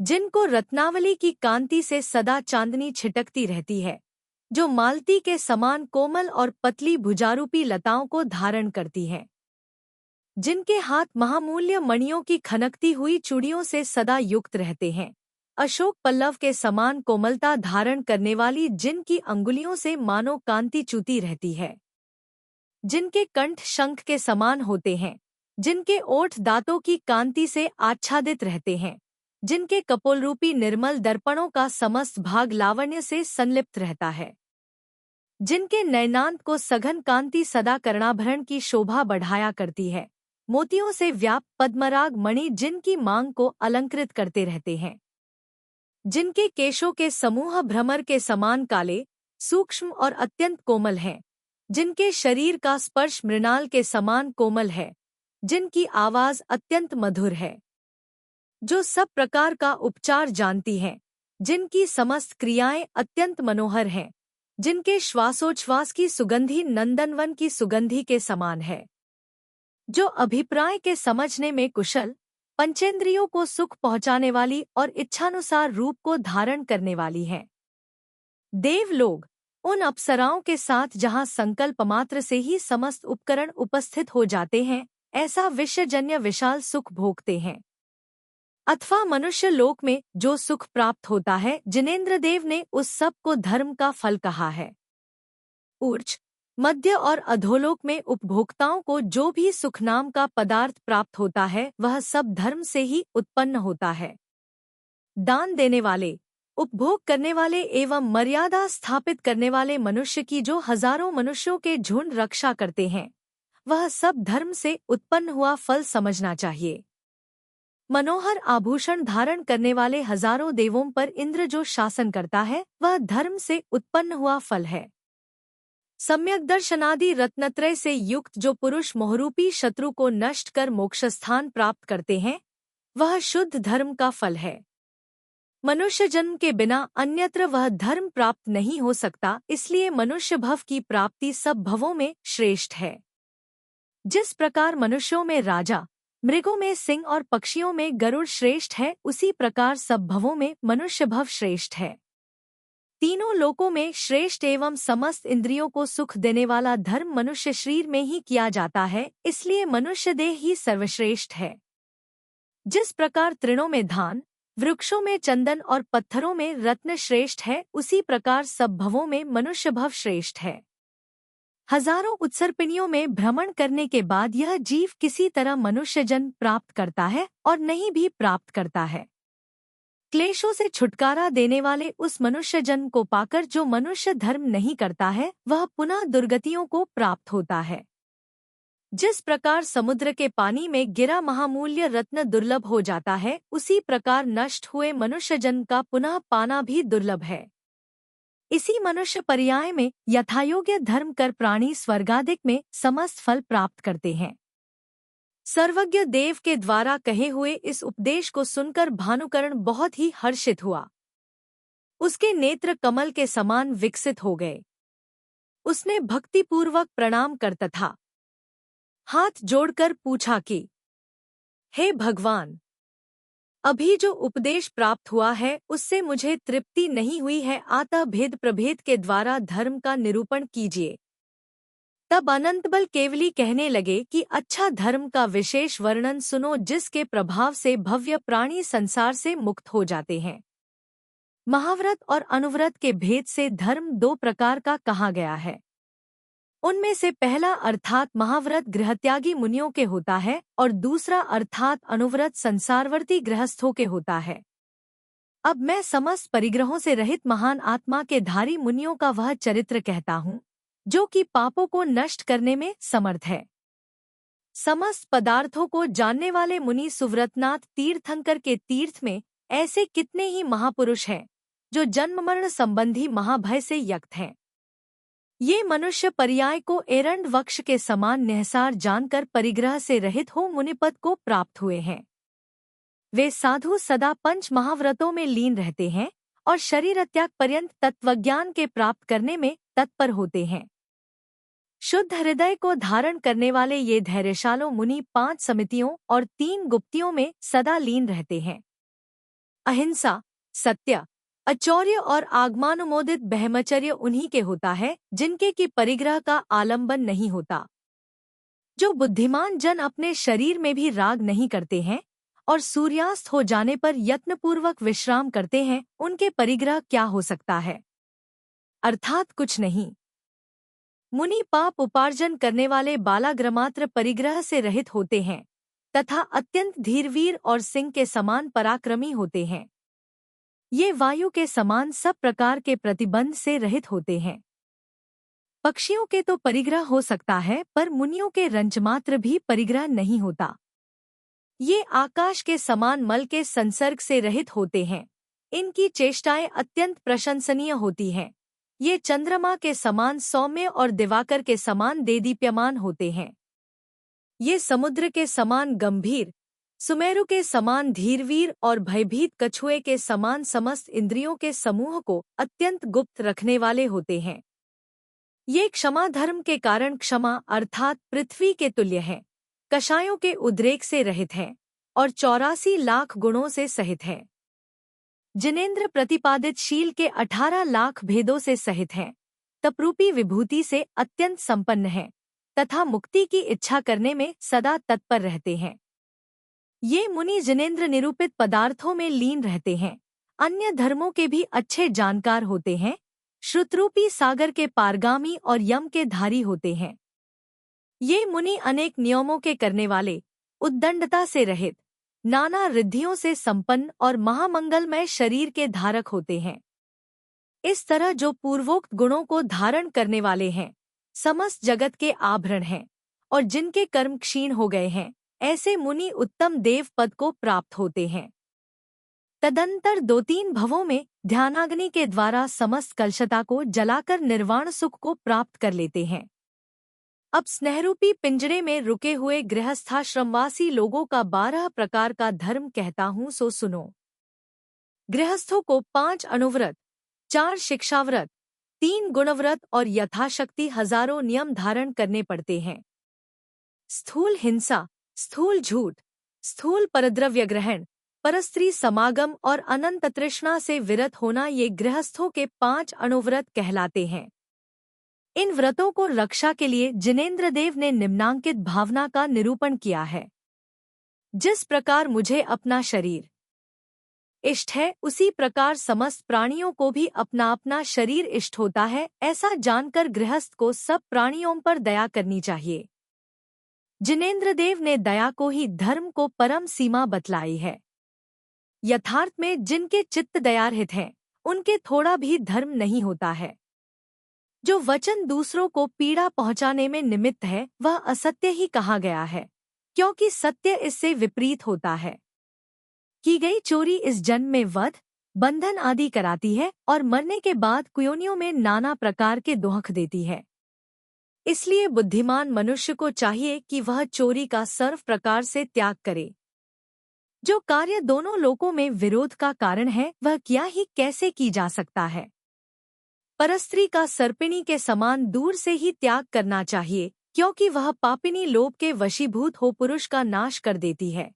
जिनको रत्नावली की कांति से सदा चांदनी छिटकती रहती है, जो मालती के समान कोमल और पतली भुजारूपी लताओं को धारण करती है, जिनके हाथ महामूल्य मणियों की खनकती हुई चूड़ियों से सदा युक्त रहते हैं, अशोक पल्लव के समान कोमलता धारण करने वाली जिनकी अंगुलियों से मानो कांति चूती रहती है, जिनके कंठ शंख के समान होते हैं, जिनके ओठ दांतों की कांति से आच्छादित रहते हैं, जिनके कपोलरूपी निर्मल दर्पणों का समस्त भाग लावण्य से संलिप्त रहता है, जिनके नयनांत को सघन कांति सदा कर्णाभरण की शोभा बढ़ाया करती है, मोतियों से व्याप्त पद्मराग मणि जिनकी मांग को अलंकृत करते रहते हैं, जिनके केशों के समूह भ्रमर के समान काले, सूक्ष्म और अत्यंत कोमल हैं, जिनके शरीर का स्पर्श मृणाल के समान कोमल है, जिनकी आवाज अत्यंत मधुर है, जो सब प्रकार का उपचार जानती हैं, जिनकी समस्त क्रियाएं अत्यंत मनोहर हैं, जिनके श्वासोच्छ्वास की सुगंधी नंदनवन की सुगंधी के समान है, जो अभिप्राय के समझने में कुशल, पंचेंद्रियों को सुख पहुंचाने वाली और इच्छानुसार रूप को धारण करने वाली हैं। देवलोग उन अप्सराओं के साथ जहां संकल्प मात्र से ही समस्त उपकरण उपस्थित हो जाते हैं, ऐसा विषयजन्य विशाल सुख भोगते हैं। अथवा मनुष्य लोक में जो सुख प्राप्त होता है, जिनेंद्र देव ने उस सब को धर्म का फल कहा है। ऊर्ज, मध्य और अधोलोक में उपभोक्ताओं को जो भी सुख नाम का पदार्थ प्राप्त होता है, वह सब धर्म से ही उत्पन्न होता है। दान देने वाले, उपभोग करने वाले एवं मर्यादा स्थापित करने वाले मनुष्य की जो हजारों मनुष्यों के झुंड रक्षा करते हैं, वह सब धर्म से उत्पन्न हुआ फल समझना चाहिए। मनोहर आभूषण धारण करने वाले हजारों देवों पर इंद्र जो शासन करता है, वह धर्म से उत्पन्न हुआ फल है। सम्यक दर्शनादि रत्नत्रय से युक्त जो पुरुष मोहरूपी शत्रु को नष्ट कर मोक्षस्थान प्राप्त करते हैं, वह शुद्ध धर्म का फल है। मनुष्य जन्म के बिना अन्यत्र वह धर्म प्राप्त नहीं हो सकता, इसलिए मनुष्य भव की प्राप्ति सब भवों में श्रेष्ठ है। जिस प्रकार मनुष्यों में राजा, मृगों में सिंह और पक्षियों में गरुड़ श्रेष्ठ है, उसी प्रकार सब भवों में मनुष्य भव श्रेष्ठ है। तीनों लोकों में श्रेष्ठ एवं समस्त इंद्रियों को सुख देने वाला धर्म मनुष्य शरीर में ही किया जाता है, इसलिए मनुष्य देह ही सर्वश्रेष्ठ है। जिस प्रकार तृणों में धान, वृक्षों में चंदन और पत्थरों में रत्न श्रेष्ठ है, उसी प्रकार सब भवों में मनुष्य भव श्रेष्ठ है। हजारों उत्सर्पिणियों में भ्रमण करने के बाद यह जीव किसी तरह मनुष्य जन्म प्राप्त करता है और नहीं भी प्राप्त करता है। क्लेशों से छुटकारा देने वाले उस मनुष्य जन्म को पाकर जो मनुष्य धर्म नहीं करता है, वह पुनः दुर्गतियों को प्राप्त होता है। जिस प्रकार समुद्र के पानी में गिरा महामूल्य रत्न दुर्लभ हो जाता है, उसी प्रकार नष्ट हुए मनुष्य जन्म का पुनः पाना भी दुर्लभ है। इसी मनुष्य पर्याय में यथायोग्य धर्म कर प्राणी स्वर्गादिक में समस्त फल प्राप्त करते हैं। सर्वज्ञ देव के द्वारा कहे हुए इस उपदेश को सुनकर भानुकर्ण बहुत ही हर्षित हुआ। उसके नेत्र कमल के समान विकसित हो गए। उसने भक्तिपूर्वक प्रणाम कर तथा हाथ जोड़कर पूछा कि हे भगवान, अभी जो उपदेश प्राप्त हुआ है उससे मुझे तृप्ति नहीं हुई है, अतः भेद प्रभेद के द्वारा धर्म का निरूपण कीजिए। तब अनंतबल केवली कहने लगे कि अच्छा, धर्म का विशेष वर्णन सुनो, जिसके प्रभाव से भव्य प्राणी संसार से मुक्त हो जाते हैं। महाव्रत और अनुव्रत के भेद से धर्म दो प्रकार का कहा गया है। उनमें से पहला अर्थात महाव्रत गृहत्यागी मुनियों के होता है और दूसरा अर्थात अनुव्रत संसारवर्ती गृहस्थों के होता है। अब मैं समस्त परिग्रहों से रहित महान आत्मा के धारी मुनियों का वह चरित्र कहता हूँ जो कि पापों को नष्ट करने में समर्थ है। समस्त पदार्थों को जानने वाले मुनि सुव्रतनाथ तीर्थंकर के तीर्थ में ऐसे कितने ही महापुरुष हैं जो जन्म मरण संबंधी महाभय से युक्त हैं। ये मनुष्य पर्याय को एरंड वक्ष के समान निहसार जानकर परिग्रह से रहित हो मुनिपद को प्राप्त हुए हैं। वे साधु सदा पंच महाव्रतों में लीन रहते हैं और शरीर त्याग पर्यंत तत्वज्ञान के प्राप्त करने में तत्पर होते हैं। शुद्ध हृदय को धारण करने वाले ये धैर्यशालो मुनि 5 समितियों और 3 गुप्तियों में सदा लीन रहते हैं। अहिंसा, सत्य, अचौर्य और आगमानुमोदित ब्रह्मचर्य उन्हीं के होता है जिनके की परिग्रह का आलंबन नहीं होता। जो बुद्धिमान जन अपने शरीर में भी राग नहीं करते हैं और सूर्यास्त हो जाने पर यत्नपूर्वक विश्राम करते हैं, उनके परिग्रह क्या हो सकता है? अर्थात कुछ नहीं। मुनि पाप उपार्जन करने वाले बालाग्रमात्र परिग्रह से रहित होते हैं तथा अत्यंत धीरवीर और सिंह के समान पराक्रमी होते हैं। ये वायु के समान सब प्रकार के प्रतिबंध से रहित होते हैं। पक्षियों के तो परिग्रह हो सकता है, पर मुनियों के रंजमात्र भी परिग्रह नहीं होता। ये आकाश के समान मल के संसर्ग से रहित होते हैं। इनकी चेष्टाएं अत्यंत प्रशंसनीय होती हैं। ये चंद्रमा के समान सौम्य और दिवाकर के समान देदीप्यमान होते हैं। ये समुद्र के समान गंभीर, सुमेरु के समान धीरवीर और भयभीत कछुए के समान समस्त इंद्रियों के समूह को अत्यंत गुप्त रखने वाले होते हैं। ये क्षमा धर्म के कारण क्षमा अर्थात पृथ्वी के तुल्य है, कषायों के उद्रेक से रहित है और 84 लाख गुणों से सहित है। जिनेंद्र प्रतिपादित शील के 18 लाख भेदों से सहित हैं, तपरूपी विभूति से अत्यंत संपन्न हैं तथा मुक्ति की इच्छा करने में सदा तत्पर रहते हैं। ये मुनि जिनेंद्र निरूपित पदार्थों में लीन रहते हैं, अन्य धर्मों के भी अच्छे जानकार होते हैं, श्रुतरूपी सागर के पारगामी और यम के धारी होते हैं। ये मुनि अनेक नियमों के करने वाले, उद्दंडता से रहित, नाना रिद्धियों से संपन्न और महामंगलमय शरीर के धारक होते हैं। इस तरह जो पूर्वोक्त गुणों को धारण करने वाले हैं, समस्त जगत के आभरण हैं और जिनके कर्म क्षीण हो गए हैं, ऐसे मुनि उत्तम देव पद को प्राप्त होते हैं। तदंतर 2-3 भवों में ध्यानाग्नि के द्वारा समस्त कलशता को जलाकर निर्वाण सुख को प्राप्त कर लेते हैं। अब स्नेहरूपी पिंजरे में रुके हुए गृहस्थाश्रमवासी लोगों का 12 प्रकार का धर्म कहता हूँ, सो सुनो। गृहस्थों को 5 अनुव्रत, 4 शिक्षाव्रत, 3 गुणव्रत और यथाशक्ति हजारों नियम धारण करने पड़ते हैं। स्थूल हिंसा, स्थूल झूठ, स्थूल परद्रव्य ग्रहण, परस्त्री समागम और अनंत तृष्णा से विरत होना ये गृहस्थों के 5 अनुव्रत कहलाते हैं। इन व्रतों को रक्षा के लिए जिनेंद्र देव ने निम्नांकित भावना का निरूपण किया है। जिस प्रकार मुझे अपना शरीर इष्ट है, उसी प्रकार समस्त प्राणियों को भी अपना अपना शरीर इष्ट होता है। ऐसा जानकर गृहस्थ को सब प्राणियों पर दया करनी चाहिए। जिनेंद्र देव ने दया को ही धर्म को परम सीमा बतलाई है। यथार्थ में जिनके चित्त दयारहित हैं, उनके थोड़ा भी धर्म नहीं होता है। जो वचन दूसरों को पीड़ा पहुंचाने में निमित्त है वह असत्य ही कहा गया है, क्योंकि सत्य इससे विपरीत होता है। की गई चोरी इस जन्म में वध, बंधन आदि कराती है और मरने के बाद कुयोनियों में नाना प्रकार के दुख देती है। इसलिए बुद्धिमान मनुष्य को चाहिए कि वह चोरी का सर्व प्रकार से त्याग करे। जो कार्य दोनों लोकों में विरोध का कारण है वह क्या ही कैसे की जा सकता है। परस्त्री का सर्पिणी के समान दूर से ही त्याग करना चाहिए, क्योंकि वह पापिनी लोभ के वशीभूत हो पुरुष का नाश कर देती है।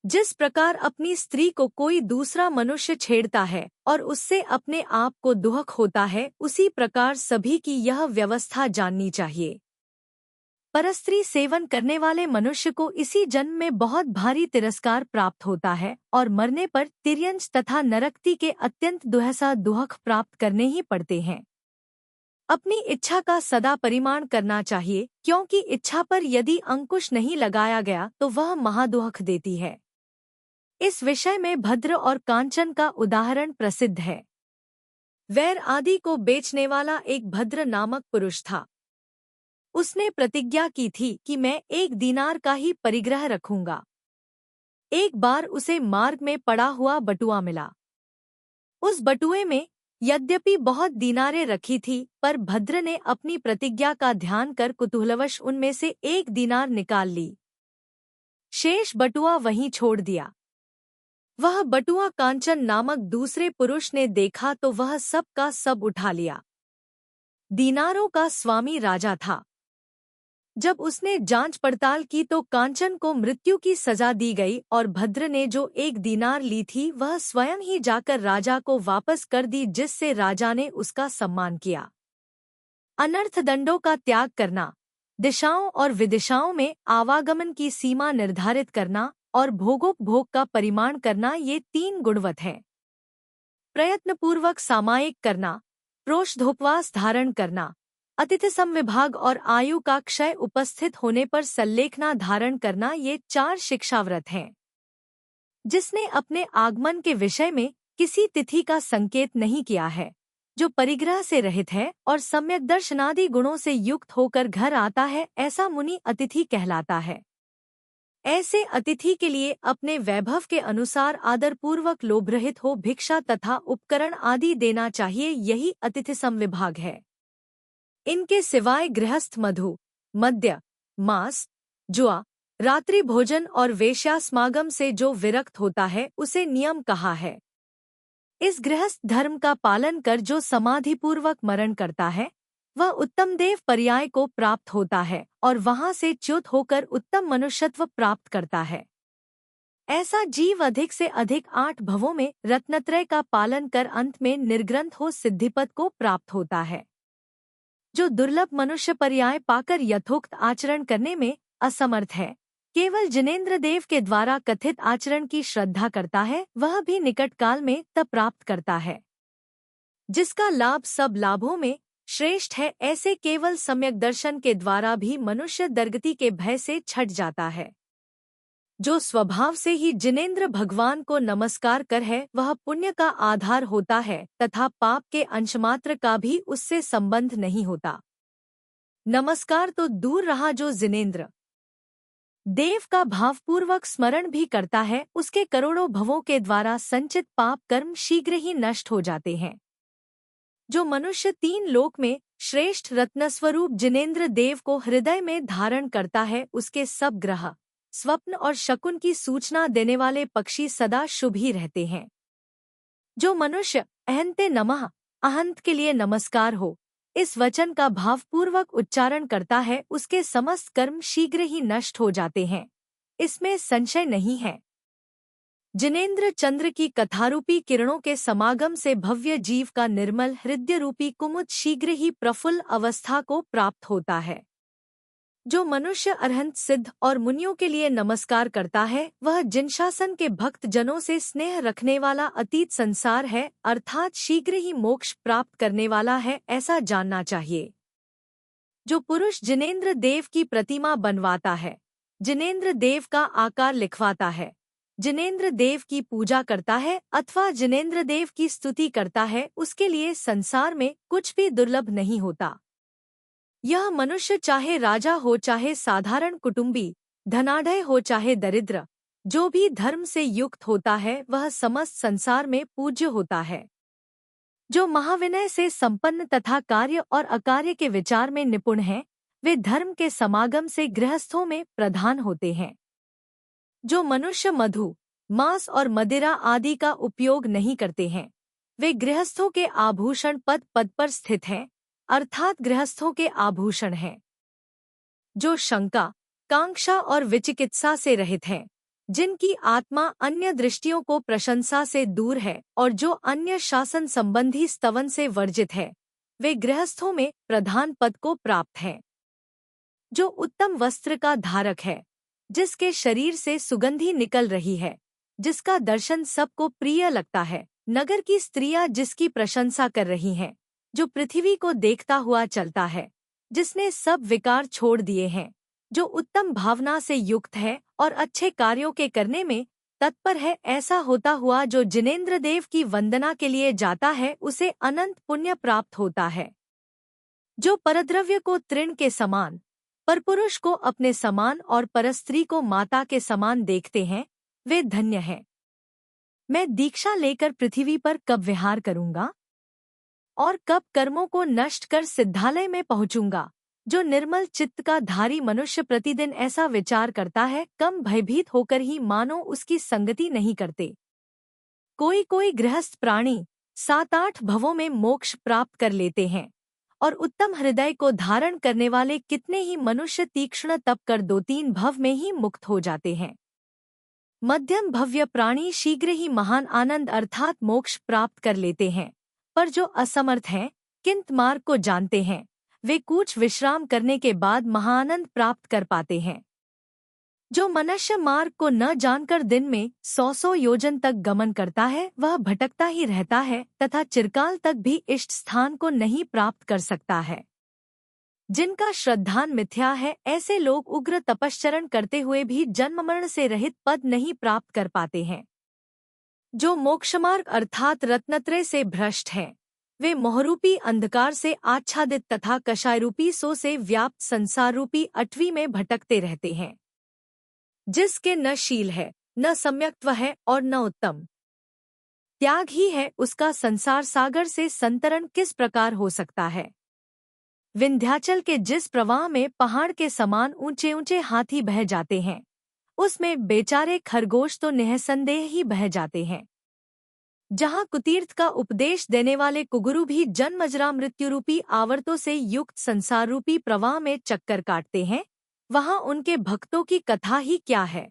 जिस प्रकार अपनी स्त्री को कोई दूसरा मनुष्य छेड़ता है और उससे अपने आप को दुख होता है, उसी प्रकार सभी की यह व्यवस्था जाननी चाहिए। परस्त्री सेवन करने वाले मनुष्य को इसी जन्म में बहुत भारी तिरस्कार प्राप्त होता है और मरने पर तिर्यंश तथा नरकती के अत्यंत दुहसा दुख प्राप्त करने ही पड़ते हैं। अपनी इच्छा का सदा परिमाण करना चाहिए, क्योंकि इच्छा पर यदि अंकुश नहीं लगाया गया तो वह महादुख देती है। इस विषय में भद्र और कांचन का उदाहरण प्रसिद्ध है। वैर आदि को बेचने वाला एक भद्र नामक पुरुष था। उसने प्रतिज्ञा की थी कि मैं 1 दीनार का ही परिग्रह रखूंगा। एक बार उसे मार्ग में पड़ा हुआ बटुआ मिला। उस बटुए में यद्यपि बहुत दीनारें रखी थी, पर भद्र ने अपनी प्रतिज्ञा का ध्यान कर कुतूहलवश उनमें से 1 दीनार निकाल ली। शेष बटुआ वहीं छोड़ दिया। वह बटुआ कांचन नामक दूसरे पुरुष ने देखा तो वह सब का सब उठा लिया। दीनारों का स्वामी राजा था। जब उसने जांच पड़ताल की तो कांचन को मृत्यु की सजा दी गई और भद्र ने जो 1 दीनार ली थी वह स्वयं ही जाकर राजा को वापस कर दी, जिससे राजा ने उसका सम्मान किया। अनर्थ दंडों का त्याग करना, दिशाओं और विदिशाओं में आवागमन की सीमा निर्धारित करना और भोगोपभोग का परिमाण करना, ये 3 गुणवत है। प्रयत्नपूर्वक सामायिक करना, प्रोषधोपवास धारण करना, अतिथि संविभाग और आयु का क्षय उपस्थित होने पर सल्लेखना धारण करना, ये 4 शिक्षाव्रत हैं। जिसने अपने आगमन के विषय में किसी तिथि का संकेत नहीं किया है, जो परिग्रह से रहित है और सम्यक दर्शनादि गुणों से युक्त होकर घर आता है, ऐसा मुनि अतिथि कहलाता है। ऐसे अतिथि के लिए अपने वैभव के अनुसार आदरपूर्वक लोभरहित हो भिक्षा तथा उपकरण आदि देना चाहिए, यही अतिथि संविभाग है। इनके सिवाय गृहस्थ मधु, मद्य, मांस, जुआ, रात्रि भोजन और वेश्यासमागम से जो विरक्त होता है उसे नियम कहा है। इस गृहस्थ धर्म का पालन कर जो समाधिपूर्वक मरण करता है वह उत्तम देव पर्याय को प्राप्त होता है और वहां से च्युत होकर उत्तम मनुष्यत्व प्राप्त करता है। ऐसा जीव अधिक से अधिक 8 भवों में रत्नत्रय का पालन कर अंत में निर्ग्रंथ हो सिद्धिपद को प्राप्त होता है। जो दुर्लभ मनुष्य पर्याय पाकर यथोक्त आचरण करने में असमर्थ है, केवल जिनेंद्र देव के द्वारा कथित आचरण की श्रद्धा करता है, वह भी निकट काल में तब प्राप्त करता है। जिसका लाभ सब लाभों में श्रेष्ठ है, ऐसे केवल सम्यक दर्शन के द्वारा भी मनुष्य दुर्गति के भय से छट जाता है। जो स्वभाव से ही जिनेंद्र भगवान को नमस्कार कर है वह पुण्य का आधार होता है तथा पाप के अंशमात्र का भी उससे संबंध नहीं होता। नमस्कार तो दूर रहा, जो जिनेंद्र देव का भावपूर्वक स्मरण भी करता है उसके करोड़ों भवों के द्वारा संचित पाप कर्म शीघ्र ही नष्ट हो जाते हैं। जो मनुष्य 3 लोक में श्रेष्ठ रत्नस्वरूप जिनेंद्र देव को हृदय में धारण करता है, उसके सब ग्रह, स्वप्न और शकुन की सूचना देने वाले पक्षी सदा शुभ ही रहते हैं। जो मनुष्य अहंते नमः, अहंत के लिए नमस्कार हो, इस वचन का भावपूर्वक उच्चारण करता है उसके समस्त कर्म शीघ्र ही नष्ट हो जाते हैं, इसमें संशय नहीं है। जिनेंद्र चंद्र की कथारूपी किरणों के समागम से भव्य जीव का निर्मल हृदय रूपी कुमुद शीघ्र ही प्रफुल्ल अवस्था को प्राप्त होता है। जो मनुष्य अरहंत सिद्ध और मुनियों के लिए नमस्कार करता है वह जिनशासन के भक्त जनों से स्नेह रखने वाला अतीत संसार है, अर्थात शीघ्र ही मोक्ष प्राप्त करने वाला है, ऐसा जानना चाहिए। जो पुरुष जिनेंद्र देव की प्रतिमा बनवाता है, जिनेंद्र देव का आकार लिखवाता है, जिनेंद्र देव की पूजा करता है अथवा जिनेंद्र देव की स्तुति करता है, उसके लिए संसार में कुछ भी दुर्लभ नहीं होता। यह मनुष्य चाहे राजा हो चाहे साधारण कुटुंबी, धनाढ्य हो चाहे दरिद्र, जो भी धर्म से युक्त होता है वह समस्त संसार में पूज्य होता है। जो महाविनय से संपन्न तथा कार्य और अकार्य के विचार में निपुण हैं, वे धर्म के समागम से गृहस्थों में प्रधान होते हैं। जो मनुष्य मधु, मांस और मदिरा आदि का उपयोग नहीं करते हैं, वे गृहस्थों के आभूषण पद पद पर स्थित हैं, अर्थात गृहस्थों के आभूषण हैं। जो शंका, कांक्षा और विचिकित्सा से रहित हैं, जिनकी आत्मा अन्य दृष्टियों को प्रशंसा से दूर है और जो अन्य शासन संबंधी स्तवन से वर्जित है, वे गृहस्थों में प्रधान पद को प्राप्त हैं। जो उत्तम वस्त्र का धारक है, जिसके शरीर से सुगंधी निकल रही है, जिसका दर्शन सबको प्रिय लगता है, नगर की स्त्रियां जिसकी प्रशंसा कर रही हैं, जो पृथ्वी को देखता हुआ चलता है, जिसने सब विकार छोड़ दिए हैं, जो उत्तम भावना से युक्त है और अच्छे कार्यों के करने में तत्पर है, ऐसा होता हुआ जो जिनेंद्र देव की वंदना के लिए जाता है उसे अनंत पुण्य प्राप्त होता है। जो परद्रव्य को तृण के समान, परपुरुष को अपने समान और परस्त्री को माता के समान देखते हैं, वे धन्य हैं। मैं दीक्षा लेकर पृथ्वी पर कब विहार करूंगा और कब कर्मों को नष्ट कर सिद्धालय में पहुंचूंगा। जो निर्मल चित्त का धारी मनुष्य प्रतिदिन ऐसा विचार करता है, कम भयभीत होकर ही मानो उसकी संगति नहीं करते। कोई कोई गृहस्थ प्राणी 7-8 भवों में मोक्ष प्राप्त कर लेते हैं और उत्तम हृदय को धारण करने वाले कितने ही मनुष्य तीक्ष्ण तप कर 2-3 भव में ही मुक्त हो जाते हैं। मध्यम भव्य प्राणी शीघ्र ही महान आनंद अर्थात मोक्ष प्राप्त कर लेते हैं, पर जो असमर्थ हैं, किंत मार्ग को जानते हैं, वे कुछ विश्राम करने के बाद महाआनंद प्राप्त कर पाते हैं। जो मनुष्य मार्ग को न जानकर दिन में 100 योजन तक गमन करता है, वह भटकता ही रहता है तथा चिरकाल तक भी इष्ट स्थान को नहीं प्राप्त कर सकता है। जिनका श्रद्धान मिथ्या है, ऐसे लोग उग्र तपश्चरण करते हुए भी जन्म मरण से रहित पद नहीं प्राप्त कर पाते हैं। जो मोक्षमार्ग अर्थात रत्नत्रय से भ्रष्ट हैं, वे मोहरूपी अंधकार से आच्छादित तथा कषायरूपी सो से व्याप्त संसार रूपी अटवी में भटकते रहते हैं। जिसके न शील है, न सम्यक्त्व है और न उत्तम त्याग ही है, उसका संसार सागर से संतरण किस प्रकार हो सकता है। विंध्याचल के जिस प्रवाह में पहाड़ के समान ऊंचे ऊंचे हाथी बह जाते हैं, उसमें बेचारे खरगोश तो निःसंदेह ही बह जाते हैं। जहाँ कुतीर्थ का उपदेश देने वाले कुगुरु भी जन्मजरा मृत्युरूपी आवर्तों से युक्त संसार रूपी प्रवाह में चक्कर काटते हैं, वहाँ उनके भक्तों की कथा ही क्या है।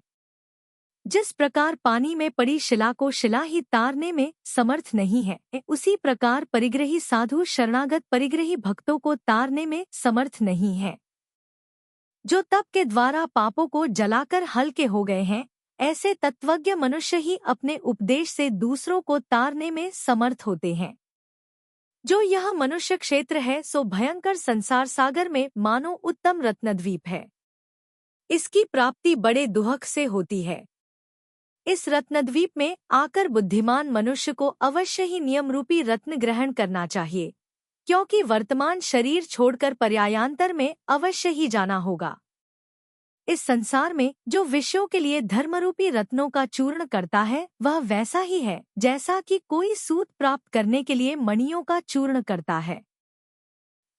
जिस प्रकार पानी में पड़ी शिला को शिला ही तारने में समर्थ नहीं है, उसी प्रकार परिग्रही साधु शरणागत परिग्रही भक्तों को तारने में समर्थ नहीं है। जो तप के द्वारा पापों को जलाकर हल्के हो गए हैं, ऐसे तत्वज्ञ मनुष्य ही अपने उपदेश से दूसरों को तारने में समर्थ होते हैं। जो यह मनुष्य क्षेत्र है, सो भयंकर संसार सागर में मानो उत्तम रत्नद्वीप है। इसकी प्राप्ति बड़े दुहक से होती है। इस रत्नद्वीप में आकर बुद्धिमान मनुष्य को अवश्य ही नियम रूपी रत्न ग्रहण करना चाहिए, क्योंकि वर्तमान शरीर छोड़कर पर्यायांतर में अवश्य ही जाना होगा। इस संसार में जो विषयों के लिए धर्मरूपी रत्नों का चूर्ण करता है, वह वैसा ही है जैसा कि कोई सूत प्राप्त करने के लिए मणियों का चूर्ण करता है।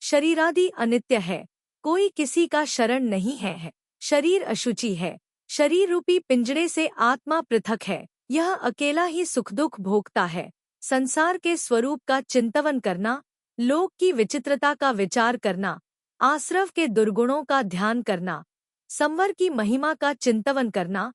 शरीरादि अनित्य है, कोई किसी का शरण नहीं है। शरीर अशुचि है, शरीर रूपी पिंजड़े से आत्मा पृथक है, यह अकेला ही सुख दुख भोगता है। संसार के स्वरूप का चिंतन करना, लोक की विचित्रता का विचार करना, आश्रव के दुर्गुणों का ध्यान करना, संवर की महिमा का चिंतन करना,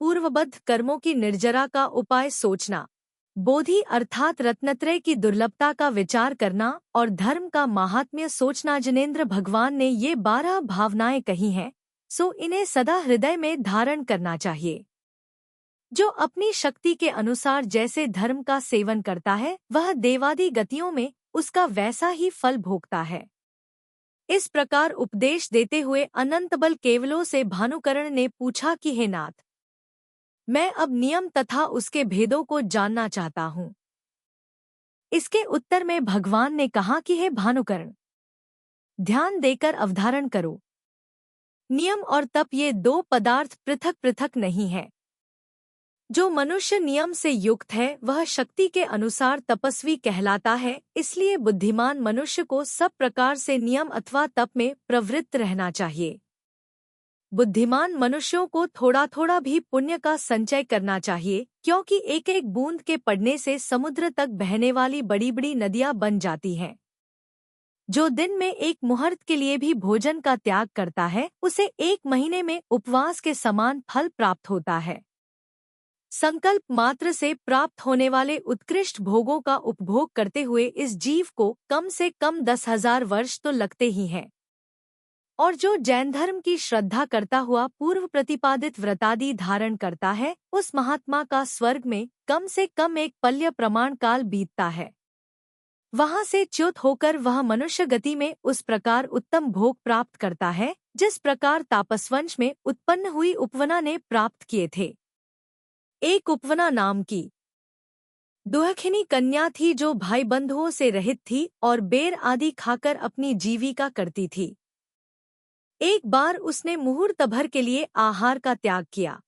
पूर्वबद्ध कर्मों की निर्जरा का उपाय सोचना, बोधि अर्थात रत्नत्रय की दुर्लभता का विचार करना और धर्म का माहात्म्य सोचना। जिनेंद्र भगवान ने ये 12 भावनाएं कही हैं, सो इन्हें सदा हृदय में धारण करना चाहिए। जो अपनी शक्ति के अनुसार जैसे धर्म का सेवन करता है, वह देवादि गतियों में उसका वैसा ही फल भोगता है। इस प्रकार उपदेश देते हुए अनंत बल केवलों से भानुकरण ने पूछा कि हे नाथ, मैं अब नियम तथा उसके भेदों को जानना चाहता हूँ। इसके उत्तर में भगवान ने कहा कि हे भानुकर्ण, ध्यान देकर अवधारण करो। नियम और तप ये दो पदार्थ पृथक पृथक नहीं है। जो मनुष्य नियम से युक्त है वह शक्ति के अनुसार तपस्वी कहलाता है, इसलिए बुद्धिमान मनुष्य को सब प्रकार से नियम अथवा तप में प्रवृत्त रहना चाहिए। बुद्धिमान मनुष्यों को थोड़ा थोड़ा भी पुण्य का संचय करना चाहिए, क्योंकि एक एक बूंद के पड़ने से समुद्र तक बहने वाली बड़ी बड़ी नदियां बन जाती हैं। जो दिन में एक मुहूर्त के लिए भी भोजन का त्याग करता है उसे एक महीने में उपवास के समान फल प्राप्त होता है। संकल्प मात्र से प्राप्त होने वाले उत्कृष्ट भोगों का उपभोग करते हुए इस जीव को कम से कम 10,000 वर्ष तो लगते ही हैं। और जो जैन धर्म की श्रद्धा करता हुआ पूर्व प्रतिपादित व्रतादि धारण करता है उस महात्मा का स्वर्ग में कम से कम एक पल्य प्रमाण काल बीतता है। वहां से च्युत होकर वह मनुष्य गति में उस प्रकार उत्तम भोग प्राप्त करता है जिस प्रकार तापसवंश में उत्पन्न हुई उपवना ने प्राप्त किए थे। एक उपवना नाम की दुहखिनी कन्या थी जो भाई बंधुओं से रहित थी और बेर आदि खाकर अपनी जीविका करती थी। एक बार उसने मुहूर्त भर के लिए आहार का त्याग किया।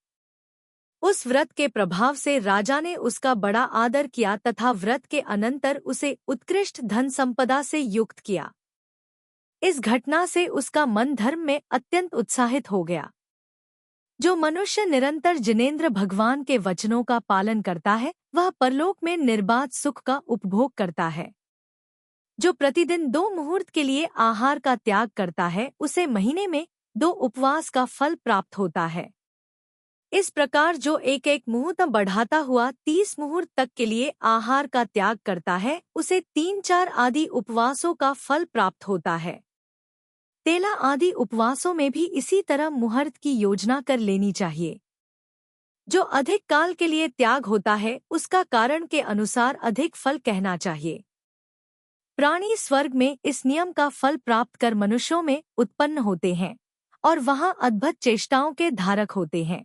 उस व्रत के प्रभाव से राजा ने उसका बड़ा आदर किया तथा व्रत के अनंतर उसे उत्कृष्ट धन संपदा से युक्त किया। इस घटना से उसका मन धर्म में अत्यंत उत्साहित हो गया। जो मनुष्य निरंतर जिनेंद्र भगवान के वचनों का पालन करता है वह परलोक में निर्बाध सुख का उपभोग करता है। जो प्रतिदिन 2 मुहूर्त के लिए आहार का त्याग करता है उसे महीने में 2 उपवास का फल प्राप्त होता है। इस प्रकार जो एक एक मुहूर्त बढ़ाता हुआ 30 मुहूर्त तक के लिए आहार का त्याग करता है उसे 3-4 आदि उपवासों का फल प्राप्त होता है। तेला आदि उपवासों में भी इसी तरह मुहूर्त की योजना कर लेनी चाहिए। जो अधिक काल के लिए त्याग होता है उसका कारण के अनुसार अधिक फल कहना चाहिए। प्राणी स्वर्ग में इस नियम का फल प्राप्त कर मनुष्यों में उत्पन्न होते हैं और वहां अद्भुत चेष्टाओं के धारक होते हैं।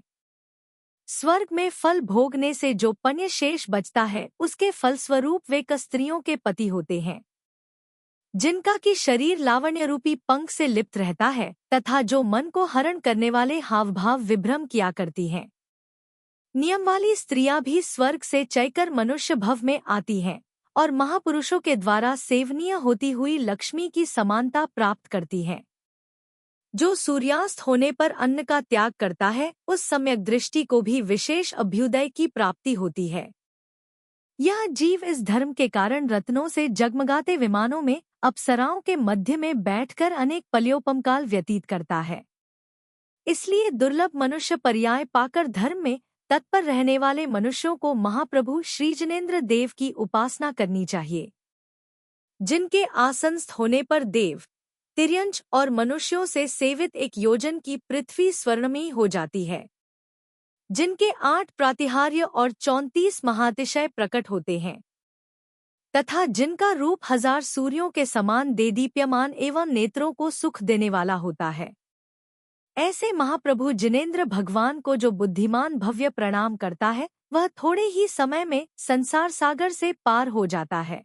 स्वर्ग में फल भोगने से जो पुण्य शेष बचता है उसके फलस्वरूप वे स्त्रियों के पति होते हैं जिनका की शरीर लावण्य रूपी पंख से लिप्त रहता है तथा जो मन को हरण करने वाले हावभाव विभ्रम किया करती हैं। नियम वाली स्त्रियां भी स्वर्ग से चयकर मनुष्य भव में आती हैं और महापुरुषों के द्वारा सेवनीय होती हुई लक्ष्मी की समानता प्राप्त करती हैं। जो सूर्यास्त होने पर अन्न का त्याग करता है उस सम्यक दृष्टि को भी विशेष अभ्युदय की प्राप्ति होती है। यह जीव इस धर्म के कारण रत्नों से जगमगाते विमानों में अप्सराओं के मध्य में बैठकर अनेक पल्योपमकाल व्यतीत करता है। इसलिए दुर्लभ मनुष्य पर्याय पाकर धर्म में तत्पर रहने वाले मनुष्यों को महाप्रभु श्री जिनेंद्र देव की उपासना करनी चाहिए, जिनके आसनस्थ होने पर देव, तिर्यंच और मनुष्यों से सेवित एक योजन की पृथ्वी स्वर्णमयी हो जाती है, जिनके 8 प्रातिहार्य और 34 महातिशय प्रकट होते हैं तथा जिनका रूप 1000 सूर्यों के समान देदीप्यमान एवं नेत्रों को सुख देने वाला होता है। ऐसे महाप्रभु जिनेंद्र भगवान को जो बुद्धिमान भव्य प्रणाम करता है वह थोड़े ही समय में संसार सागर से पार हो जाता है।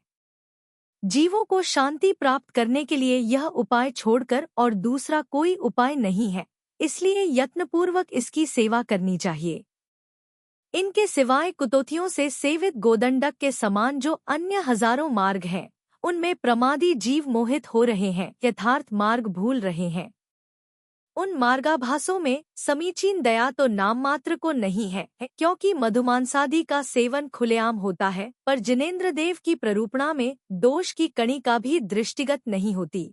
जीवों को शांति प्राप्त करने के लिए यह उपाय छोड़कर और दूसरा कोई उपाय नहीं है, इसलिए यत्नपूर्वक इसकी सेवा करनी चाहिए। इनके सिवाय कुतोथियों से सेवित गोदंडक के समान जो अन्य हजारों मार्ग हैं उनमें प्रमादी जीव मोहित हो रहे हैं, यथार्थ मार्ग भूल रहे हैं। उन मार्गाभासों में समीचीन दया तो नाम मात्र को नहीं है, क्योंकि मधुमांसादि का सेवन खुलेआम होता है, पर जिनेंद्र देव की प्ररूपणा में दोष की कणी का भी दृष्टिगत नहीं होती।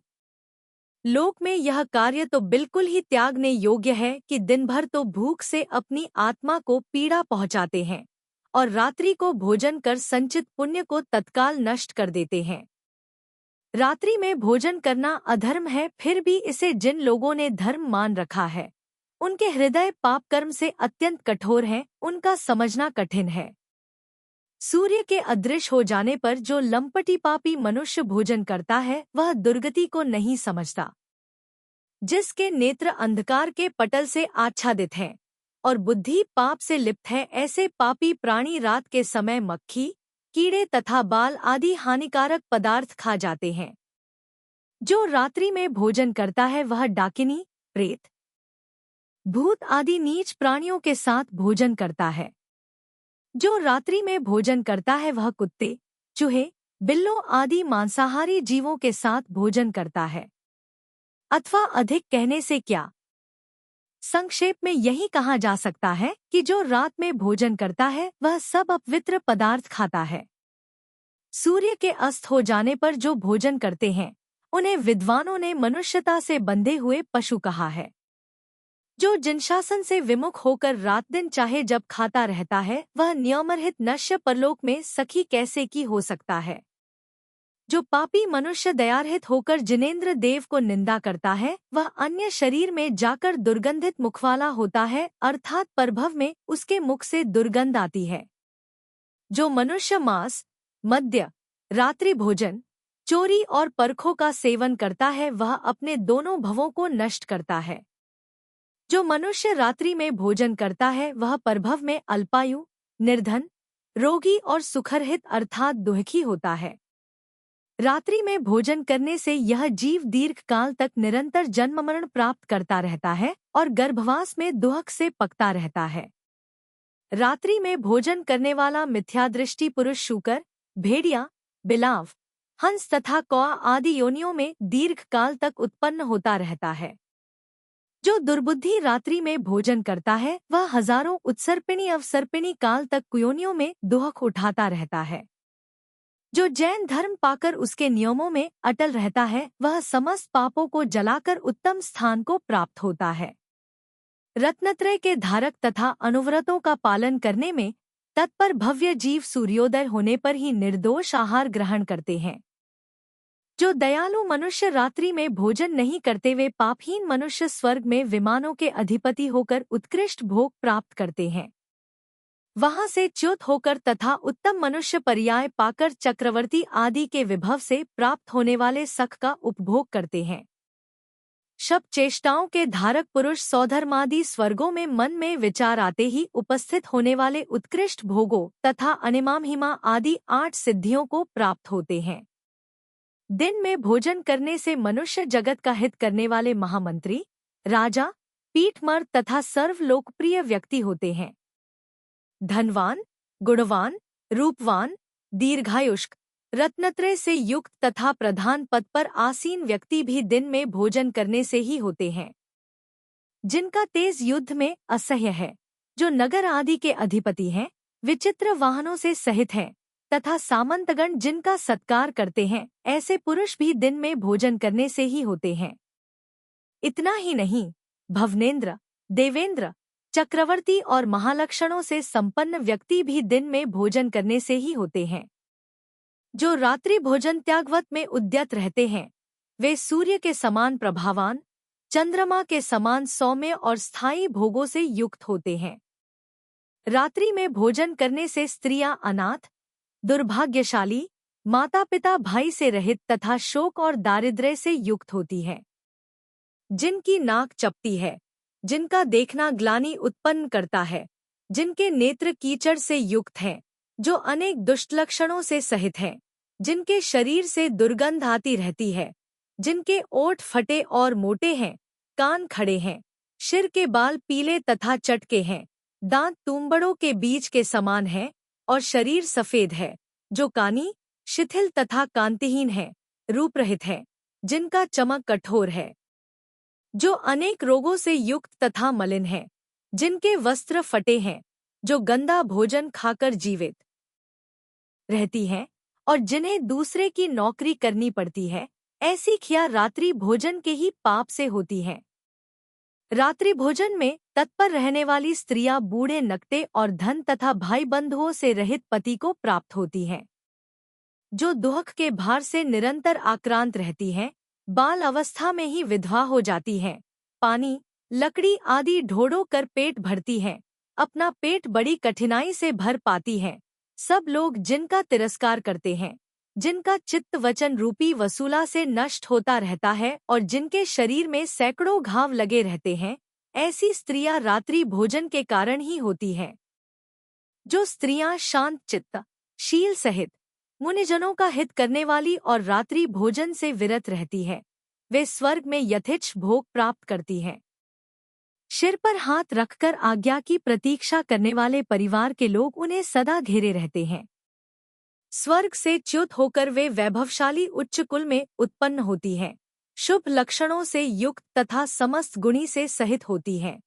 लोक में यह कार्य तो बिल्कुल ही त्यागने योग्य है कि दिन भर तो भूख से अपनी आत्मा को पीड़ा पहुंचाते हैं और रात्रि को भोजन कर संचित पुण्य को तत्काल नष्ट कर देते हैं। रात्रि में भोजन करना अधर्म है, फिर भी इसे जिन लोगों ने धर्म मान रखा है उनके हृदय पाप कर्म से अत्यंत कठोर हैं, उनका समझना कठिन है। सूर्य के अदृश्य हो जाने पर जो लंपटी पापी मनुष्य भोजन करता है वह दुर्गति को नहीं समझता। जिसके नेत्र अंधकार के पटल से आच्छादित हैं और बुद्धि पाप से लिप्त है, ऐसे पापी प्राणी रात के समय मक्खी, कीड़े तथा बाल आदि हानिकारक पदार्थ खा जाते हैं। जो रात्रि में भोजन करता है वह डाकिनी, प्रेत, भूत आदि नीच प्राणियों के साथ भोजन करता है। जो रात्रि में भोजन करता है वह कुत्ते, चूहे, बिल्लों आदि मांसाहारी जीवों के साथ भोजन करता है। अथवा अधिक कहने से क्या, संक्षेप में यही कहा जा सकता है कि जो रात में भोजन करता है वह सब अपवित्र पदार्थ खाता है। सूर्य के अस्त हो जाने पर जो भोजन करते हैं उन्हें विद्वानों ने मनुष्यता से बंधे हुए पशु कहा है। जो जिनशासन से विमुख होकर रात दिन चाहे जब खाता रहता है वह नियमरहित नश्य परलोक में सखी कैसे की हो सकता है। जो पापी मनुष्य दयारहित होकर जिनेंद्र देव को निंदा करता है वह अन्य शरीर में जाकर दुर्गंधित मुखवाला होता है, अर्थात परभव में उसके मुख से दुर्गंध आती है। जो मनुष्य मांस, मद्य, रात्रि भोजन, चोरी और परखों का सेवन करता है वह अपने दोनों भवों को नष्ट करता है। जो मनुष्य रात्रि में भोजन करता है वह परभव में अल्पायु, निर्धन, रोगी और सुखरहित अर्थात दुखी होता है। रात्रि में भोजन करने से यह जीव दीर्घ काल तक निरंतर जन्म मरण प्राप्त करता रहता है और गर्भवास में दुहक से पकता रहता है। रात्रि में भोजन करने वाला मिथ्यादृष्टि पुरुष शूकर, भेड़िया, बिलाव, हंस तथा कौआ आदि योनियों में दीर्घ काल तक उत्पन्न होता रहता है। जो दुर्बुद्धि रात्रि में भोजन करता है वह हजारों उत्सर्पिणी अवसर्पिणी काल तक कुयोनियों में दुहक उठाता रहता है। जो जैन धर्म पाकर उसके नियमों में अटल रहता है वह समस्त पापों को जलाकर उत्तम स्थान को प्राप्त होता है। रत्नत्रय के धारक तथा अनुव्रतों का पालन करने में तत्पर भव्य जीव सूर्योदय होने पर ही निर्दोष आहार ग्रहण करते हैं। जो दयालु मनुष्य रात्रि में भोजन नहीं करते वे पापहीन मनुष्य स्वर्ग में विमानों के अधिपति होकर उत्कृष्ट भोग प्राप्त करते हैं। वहां से च्युत होकर तथा उत्तम मनुष्य पर्याय पाकर चक्रवर्ती आदि के विभव से प्राप्त होने वाले सख का उपभोग करते हैं। शब चेष्टाओं के धारक पुरुष सौधर्मादि स्वर्गों में मन में विचार आते ही उपस्थित होने वाले उत्कृष्ट भोगों तथा अनिमामहिमा आदि 8 सिद्धियों को प्राप्त होते हैं। दिन में भोजन करने से मनुष्य जगत का हित करने वाले महामंत्री, राजा, पीठमर्द तथा सर्व लोकप्रिय व्यक्ति होते हैं। धनवान, गुणवान, रूपवान, दीर्घायुष्क, रत्नत्रय से युक्त तथा प्रधान पद पर आसीन व्यक्ति भी दिन में भोजन करने से ही होते हैं। जिनका तेज युद्ध में असह्य है, जो नगर आदि के अधिपति हैं, विचित्र वाहनों से सहित हैं तथा सामंतगण जिनका सत्कार करते हैं, ऐसे पुरुष भी दिन में भोजन करने से ही होते हैं। इतना ही नहीं, भवनेन्द्र, देवेंद्र, चक्रवर्ती और महालक्षणों से संपन्न व्यक्ति भी दिन में भोजन करने से ही होते हैं। जो रात्रि भोजन त्यागवत में उद्यत रहते हैं वे सूर्य के समान प्रभावान, चंद्रमा के समान सौम्य और स्थायी भोगों से युक्त होते हैं। रात्रि में भोजन करने से स्त्रियां अनाथ, दुर्भाग्यशाली, माता पिता भाई से रहित तथा शोक और दारिद्र्य से युक्त होती है। जिनकी नाक चपटी है, जिनका देखना ग्लानि उत्पन्न करता है, जिनके नेत्र कीचड़ से युक्त हैं, जो अनेक दुष्ट लक्षणों से सहित हैं, जिनके शरीर से दुर्गंध आती रहती है, जिनके ओठ फटे और मोटे हैं, कान खड़े हैं, सिर के बाल पीले तथा चटके हैं, दांत तुंबड़ों के बीज के समान हैं और शरीर सफेद है, जो कानी, शिथिल तथा कांतिहीन है, रूप रहित है, जिनका चमक कठोर है, जो अनेक रोगों से युक्त तथा मलिन है, जिनके वस्त्र फटे हैं, जो गंदा भोजन खाकर जीवित रहती हैं और जिन्हें दूसरे की नौकरी करनी पड़ती है, ऐसी खिया रात्रि भोजन के ही पाप से होती हैं। रात्रि भोजन में तत्पर रहने वाली स्त्रियां बूढ़े नकटे और धन तथा भाई बंधुओं से रहित पति को प्राप्त होती हैं। जो दुहक के भार से निरंतर आक्रांत रहती हैं, बाल अवस्था में ही विधवा हो जाती हैं, पानी, लकड़ी आदि ढोड़ो कर पेट भरती हैं, अपना पेट बड़ी कठिनाई से भर पाती हैं, सब लोग जिनका तिरस्कार करते हैं, जिनका चित्त वचन रूपी वसूला से नष्ट होता रहता है और जिनके शरीर में सैकड़ों घाव लगे रहते हैं, ऐसी स्त्रियां रात्रि भोजन के कारण ही होती हैं। जो स्त्रियां शांत चित्त, शील सहित मुनिजनों का हित करने वाली और रात्रि भोजन से विरत रहती है, वे स्वर्ग में यथेच्छ भोग प्राप्त करती हैं। सिर पर हाथ रखकर आज्ञा की प्रतीक्षा करने वाले परिवार के लोग उन्हें सदा घेरे रहते हैं। स्वर्ग से च्युत होकर वे वैभवशाली उच्च कुल में उत्पन्न होती हैं, शुभ लक्षणों से युक्त तथा समस्त गुणी से सहित होती हैं।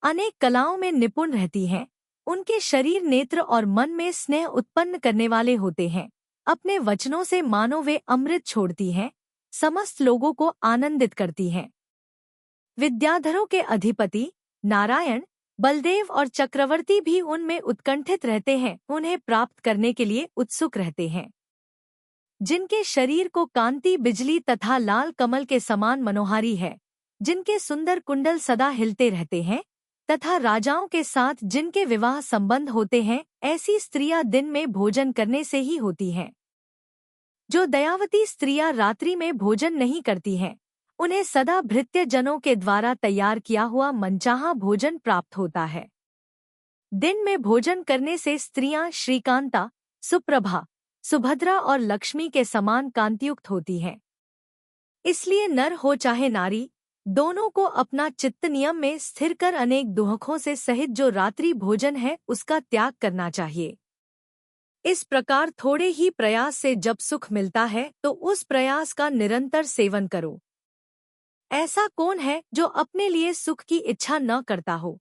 अनेक कलाओं में निपुण रहती हैं। उनके शरीर, नेत्र और मन में स्नेह उत्पन्न करने वाले होते हैं। अपने वचनों से मानो वे अमृत छोड़ती हैं, समस्त लोगों को आनंदित करती हैं। विद्याधरों के अधिपति नारायण, बलदेव और चक्रवर्ती भी उनमें उत्कंठित रहते हैं, उन्हें प्राप्त करने के लिए उत्सुक रहते हैं। जिनके शरीर को कांति बिजली तथा लाल कमल के समान मनोहारी है, जिनके सुंदर कुंडल सदा हिलते रहते हैं तथा राजाओं के साथ जिनके विवाह संबंध होते हैं, ऐसी स्त्रियां दिन में भोजन करने से ही होती हैं। जो दयावती स्त्रियां रात्रि में भोजन नहीं करती हैं, उन्हें सदा भृत्य जनों के द्वारा तैयार किया हुआ मनचाहा भोजन प्राप्त होता है। दिन में भोजन करने से स्त्रियां श्रीकांता, सुप्रभा, सुभद्रा और लक्ष्मी के समान कांतियुक्त होती हैं। इसलिए नर हो चाहे नारी, दोनों को अपना चित्त नियम में स्थिर कर अनेक दुहकों से सहित जो रात्रि भोजन है उसका त्याग करना चाहिए। इस प्रकार थोड़े ही प्रयास से जब सुख मिलता है तो उस प्रयास का निरंतर सेवन करो। ऐसा कौन है जो अपने लिए सुख की इच्छा न करता हो?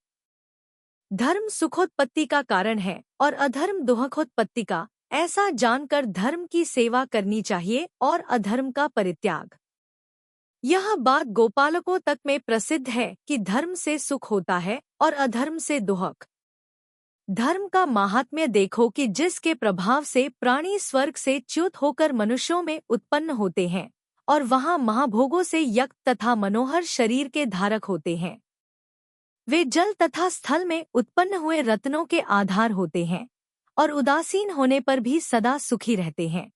धर्म सुखोत्पत्ति का कारण है और अधर्म दुहकोत्पत्ति का, ऐसा जानकर धर्म की सेवा करनी चाहिए और अधर्म का परित्याग। यह बात गोपालकों तक में प्रसिद्ध है कि धर्म से सुख होता है और अधर्म से दुहक। धर्म का माहात्म्य देखो कि जिसके प्रभाव से प्राणी स्वर्ग से च्युत होकर मनुष्यों में उत्पन्न होते हैं और वहां महाभोगों से युक्त तथा मनोहर शरीर के धारक होते हैं। वे जल तथा स्थल में उत्पन्न हुए रत्नों के आधार होते हैं और उदासीन होने पर भी सदा सुखी रहते हैं।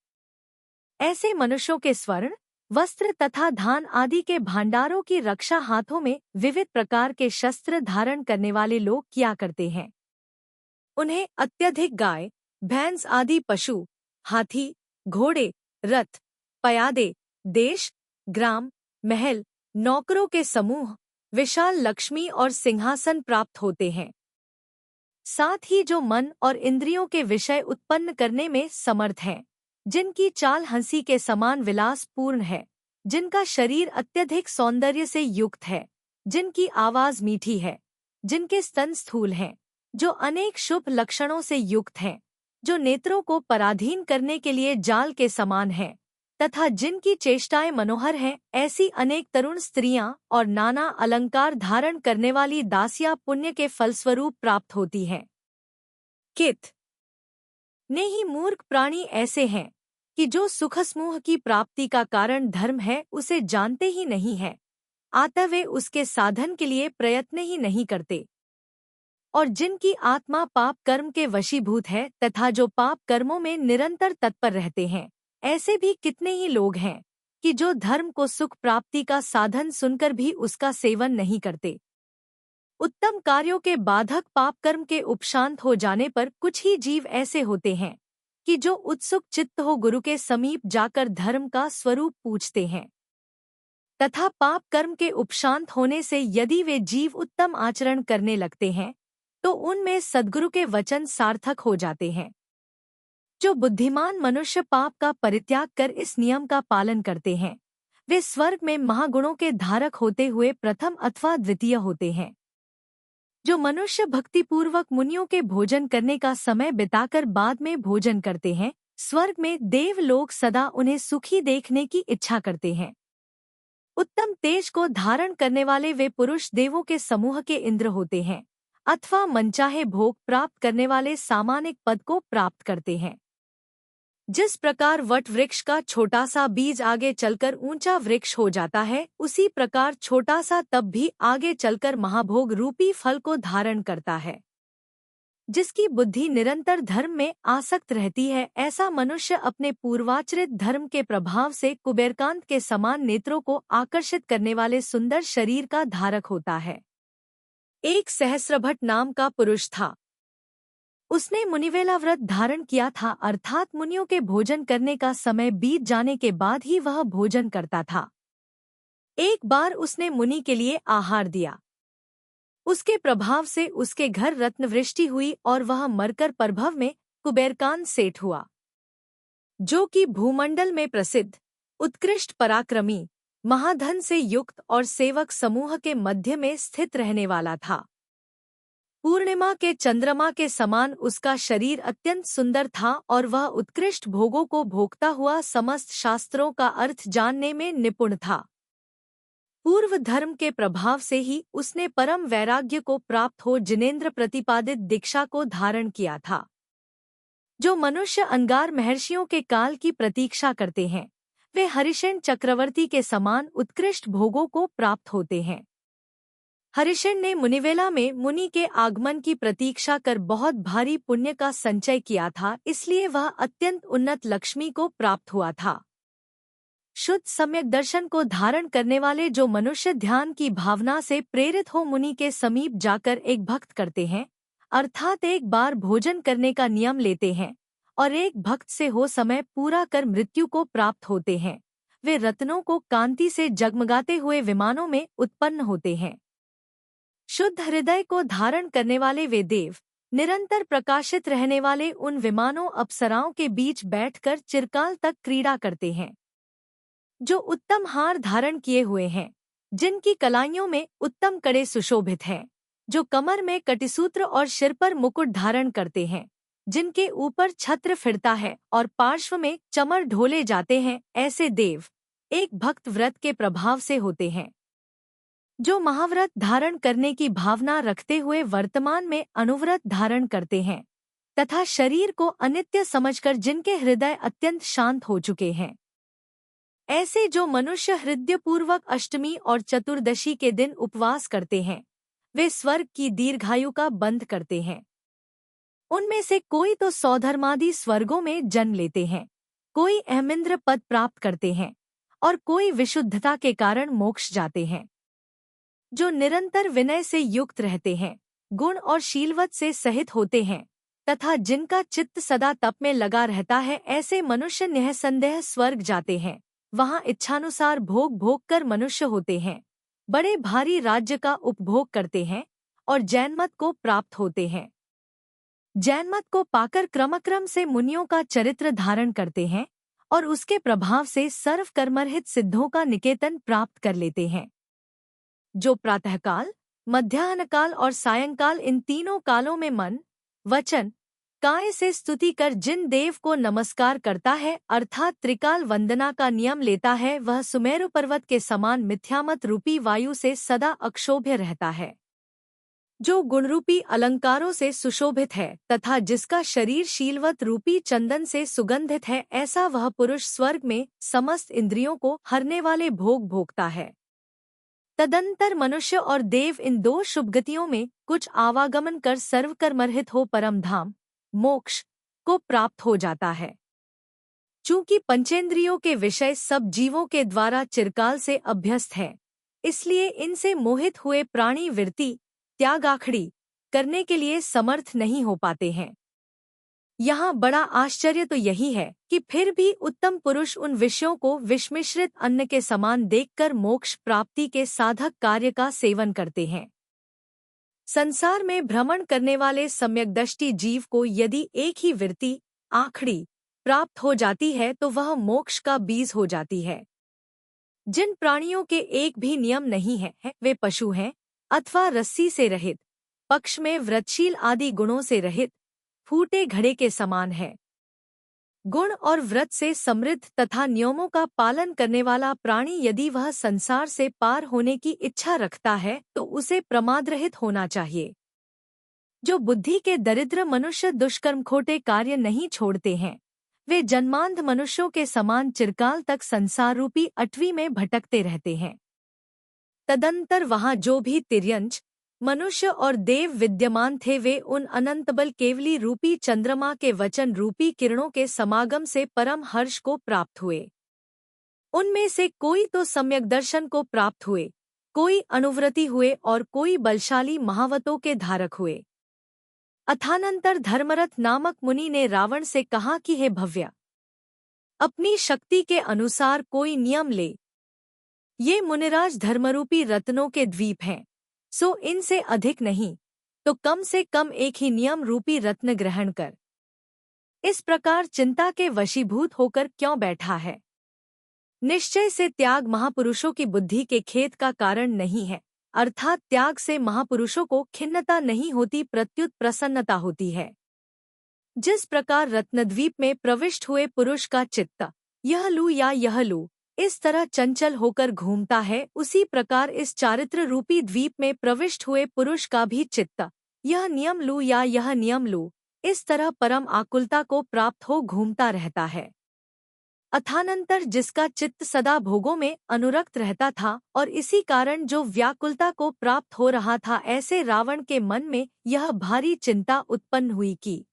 ऐसे मनुष्यों के स्वर्ण, वस्त्र तथा धान आदि के भंडारों की रक्षा हाथों में विविध प्रकार के शस्त्र धारण करने वाले लोग किया करते हैं। उन्हें अत्यधिक गाय, भैंस आदि पशु, हाथी, घोड़े, रथ, पयादे, देश, ग्राम, महल, नौकरों के समूह, विशाल लक्ष्मी और सिंहासन प्राप्त होते हैं। साथ ही जो मन और इंद्रियों के विषय उत्पन्न करने में समर्थ हैं, जिनकी चाल हंसी के समान विलासपूर्ण है, जिनका शरीर अत्यधिक सौंदर्य से युक्त है, जिनकी आवाज मीठी है, जिनके स्तन स्थूल हैं, जो अनेक शुभ लक्षणों से युक्त हैं, जो नेत्रों को पराधीन करने के लिए जाल के समान हैं, तथा जिनकी चेष्टाएं मनोहर हैं, ऐसी अनेक तरुण स्त्रियां और नाना अलंकार धारण करने वाली दासियां पुण्य के फलस्वरूप प्राप्त होती हैं। कित ने ही मूर्ख प्राणी ऐसे हैं कि जो सुखसमूह की प्राप्ति का कारण धर्म है उसे जानते ही नहीं है, अतः वे उसके साधन के लिए प्रयत्न ही नहीं करते। और जिनकी आत्मा पाप कर्म के वशीभूत है तथा जो पाप कर्मों में निरंतर तत्पर रहते हैं, ऐसे भी कितने ही लोग हैं कि जो धर्म को सुख प्राप्ति का साधन सुनकर भी उसका सेवन नहीं करते। उत्तम कार्यों के बाधक पाप कर्म के उपशांत हो जाने पर कुछ ही जीव ऐसे होते हैं कि जो उत्सुक चित्त हो गुरु के समीप जाकर धर्म का स्वरूप पूछते हैं, तथा पाप कर्म के उपशांत होने से यदि वे जीव उत्तम आचरण करने लगते हैं तो उनमें सद्गुरु के वचन सार्थक हो जाते हैं। जो बुद्धिमान मनुष्य पाप का परित्याग कर इस नियम का पालन करते हैं, वे स्वर्ग में महागुणों के धारक होते हुए प्रथम अथवा द्वितीय होते हैं। जो मनुष्य भक्तिपूर्वक मुनियों के भोजन करने का समय बिताकर बाद में भोजन करते हैं, स्वर्ग में देव लोग सदा उन्हें सुखी देखने की इच्छा करते हैं। उत्तम तेज को धारण करने वाले वे पुरुष देवों के समूह के इंद्र होते हैं अथवा मनचाहे भोग प्राप्त करने वाले सामानिक पद को प्राप्त करते हैं। जिस प्रकार वट वृक्ष का छोटा सा बीज आगे चलकर ऊंचा वृक्ष हो जाता है, उसी प्रकार छोटा सा तब भी आगे चलकर महाभोग रूपी फल को धारण करता है। जिसकी बुद्धि निरंतर धर्म में आसक्त रहती है, ऐसा मनुष्य अपने पूर्वाचरित धर्म के प्रभाव से कुबेरकांत के समान नेत्रों को आकर्षित करने वाले सुंदर शरीर का धारक होता है। एक सहस्रभट नाम का पुरुष था। उसने मुनिवेला व्रत धारण किया था, अर्थात मुनियों के भोजन करने का समय बीत जाने के बाद ही वह भोजन करता था। एक बार उसने मुनि के लिए आहार दिया। उसके प्रभाव से उसके घर रत्नवृष्टि हुई और वह मरकर परभव में कुबेरकान सेठ हुआ, जो कि भूमंडल में प्रसिद्ध उत्कृष्ट पराक्रमी, महाधन से युक्त और सेवक समूह के मध्य में स्थित रहने वाला था। पूर्णिमा के चंद्रमा के समान उसका शरीर अत्यंत सुंदर था और वह उत्कृष्ट भोगों को भोगता हुआ समस्त शास्त्रों का अर्थ जानने में निपुण था। पूर्व धर्म के प्रभाव से ही उसने परम वैराग्य को प्राप्त हो जिनेंद्र प्रतिपादित दीक्षा को धारण किया था। जो मनुष्य अंगार महर्षियों के काल की प्रतीक्षा करते हैं, वे हरिशेन चक्रवर्ती के समान उत्कृष्ट भोगों को प्राप्त होते हैं। हरिशेन ने मुनिवेला में मुनि के आगमन की प्रतीक्षा कर बहुत भारी पुण्य का संचय किया था, इसलिए वह अत्यंत उन्नत लक्ष्मी को प्राप्त हुआ था। शुद्ध सम्यक दर्शन को धारण करने वाले जो मनुष्य ध्यान की भावना से प्रेरित हो मुनि के समीप जाकर एक भक्त करते हैं, अर्थात एक बार भोजन करने का नियम लेते हैं और एक भक्त से हो समय पूरा कर मृत्यु को प्राप्त होते हैं, वे रत्नों को कांति से जगमगाते हुए विमानों में उत्पन्न होते हैं। शुद्ध हृदय को धारण करने वाले वे देव निरंतर प्रकाशित रहने वाले उन विमानों अप्सराओं के बीच बैठकर चिरकाल तक क्रीड़ा करते हैं। जो उत्तम हार धारण किए हुए हैं, जिनकी कलाइयों में उत्तम कड़े सुशोभित हैं, जो कमर में कटिसूत्र और सिर पर मुकुट धारण करते हैं, जिनके ऊपर छत्र फिरता है और पार्श्व में चमर ढोले जाते हैं, ऐसे देव एक भक्त व्रत के प्रभाव से होते हैं। जो महाव्रत धारण करने की भावना रखते हुए वर्तमान में अनुव्रत धारण करते हैं तथा शरीर को अनित्य समझकर जिनके हृदय अत्यंत शांत हो चुके हैं, ऐसे जो मनुष्य हृदयपूर्वक अष्टमी और चतुर्दशी के दिन उपवास करते हैं, वे स्वर्ग की दीर्घायु का बंध करते हैं। उनमें से कोई तो सौधर्मादि स्वर्गों में जन्म लेते हैं, कोई अहमिंद्र पद प्राप्त करते हैं और कोई विशुद्धता के कारण मोक्ष जाते हैं। जो निरंतर विनय से युक्त रहते हैं, गुण और शीलवत से सहित होते हैं तथा जिनका चित्त सदा तप में लगा रहता है, ऐसे मनुष्य निःसंदेह स्वर्ग जाते हैं। वहाँ इच्छानुसार भोग भोग कर मनुष्य होते हैं, बड़े भारी राज्य का उपभोग करते हैं और जैनमत को प्राप्त होते हैं। जैनमत को पाकर क्रमक्रम से मुनियों का चरित्र धारण करते हैं और उसके प्रभाव से सर्व कर्मरहित सिद्धों का निकेतन प्राप्त कर लेते हैं। जो प्रातःकाल, मध्याह्नकाल और सायंकाल इन तीनों कालों में मन, वचन, काय से स्तुति कर जिन देव को नमस्कार करता है, अर्थात त्रिकाल वंदना का नियम लेता है, वह सुमेरु पर्वत के समान मिथ्यामत रूपी वायु से सदा अक्षोभ्य रहता है। जो गुणरूपी अलंकारों से सुशोभित है तथा जिसका शरीर शीलवत रूपी चंदन से सुगंधित है, ऐसा वह पुरुष स्वर्ग में समस्त इंद्रियों को हरने वाले भोग भोगता है। तदंतर मनुष्य और देव इन दो शुभगतियों में कुछ आवागमन कर सर्वकर्मरहित हो परम धाम मोक्ष को प्राप्त हो जाता है। चूंकि पंचेंद्रियों के विषय सब जीवों के द्वारा चिरकाल से अभ्यस्त है, इसलिए इनसे मोहित हुए प्राणी वृत्ति त्यागाखड़ी करने के लिए समर्थ नहीं हो पाते हैं। यहाँ बड़ा आश्चर्य तो यही है कि फिर भी उत्तम पुरुष उन विषयों को विषमिश्रित अन्न के समान देखकर मोक्ष प्राप्ति के साधक कार्य का सेवन करते हैं। संसार में भ्रमण करने वाले सम्यकदृष्टि जीव को यदि एक ही वृत्ति आखड़ी प्राप्त हो जाती है तो वह मोक्ष का बीज हो जाती है। जिन प्राणियों के एक भी नियम नहीं है, वे पशु हैं अथवा रस्सी से रहित, पक्ष में व्रतशील आदि गुणों से रहित, फूटे घड़े के समान है। गुण और व्रत से समृद्ध तथा नियमों का पालन करने वाला प्राणी यदि वह संसार से पार होने की इच्छा रखता है तो उसे प्रमादरहित होना चाहिए। जो बुद्धि के दरिद्र मनुष्य दुष्कर्म खोटे कार्य नहीं छोड़ते हैं, वे जन्मांध मनुष्यों के समान चिरकाल तक संसार रूपी अटवी में भटकते रहते हैं। तदंतर वहाँ जो भी तिर्यंच मनुष्य और देव विद्यमान थे, वे उन अनंतबल केवली रूपी चंद्रमा के वचन रूपी किरणों के समागम से परम हर्ष को प्राप्त हुए। उनमें से कोई तो सम्यक दर्शन को प्राप्त हुए, कोई अनुव्रती हुए और कोई बलशाली महावतों के धारक हुए। अथानंतर धर्मरथ नामक मुनि ने रावण से कहा कि हे भव्य, अपनी शक्ति के अनुसार कोई नियम ले। ये मुनिराज धर्मरूपी रत्नों के द्वीप हैं, सो इनसे अधिक नहीं तो कम से कम एक ही नियम रूपी रत्न ग्रहण कर। इस प्रकार चिंता के वशीभूत होकर क्यों बैठा है? निश्चय से त्याग महापुरुषों की बुद्धि के खेद का कारण नहीं है, अर्थात त्याग से महापुरुषों को खिन्नता नहीं होती प्रत्युत प्रसन्नता होती है। जिस प्रकार रत्नद्वीप में प्रविष्ट हुए पुरुष का चित्त यह लूं या यह लूं इस तरह चंचल होकर घूमता है, उसी प्रकार इस चारित्र रूपी द्वीप में प्रविष्ट हुए पुरुष का भी चित्त यह नियम लूं या यह नियम लूं इस तरह परम आकुलता को प्राप्त हो घूमता रहता है। अथानंतर जिसका चित्त सदा भोगों में अनुरक्त रहता था और इसी कारण जो व्याकुलता को प्राप्त हो रहा था, ऐसे रावण के मन में यह भारी चिंता उत्पन्न हुई कि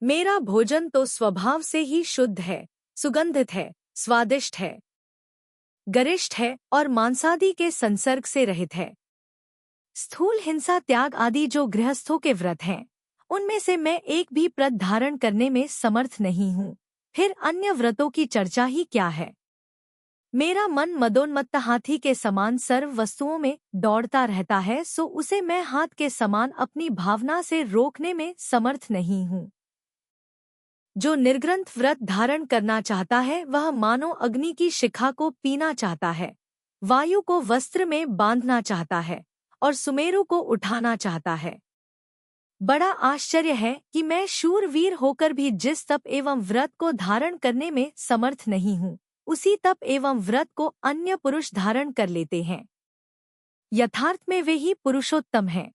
मेरा भोजन तो स्वभाव से ही शुद्ध है, सुगंधित है, स्वादिष्ट है, गरिष्ठ है और मांसादि के संसर्ग से रहित है। स्थूल हिंसा त्याग आदि जो गृहस्थों के व्रत हैं, उनमें से मैं एक भी व्रत धारण करने में समर्थ नहीं हूँ, फिर अन्य व्रतों की चर्चा ही क्या है। मेरा मन मदोन्मत्त हाथी के समान सर्व वस्तुओं में दौड़ता रहता है, सो उसे मैं हाथ के समान अपनी भावना से रोकने में समर्थ नहीं हूँ। जो निर्ग्रंथ व्रत धारण करना चाहता है वह मानो अग्नि की शिखा को पीना चाहता है, वायु को वस्त्र में बांधना चाहता है और सुमेरु को उठाना चाहता है। बड़ा आश्चर्य है कि मैं शूरवीर होकर भी जिस तप एवं व्रत को धारण करने में समर्थ नहीं हूँ, उसी तप एवं व्रत को अन्य पुरुष धारण कर लेते हैं। यथार्थ में वे ही पुरुषोत्तम हैं।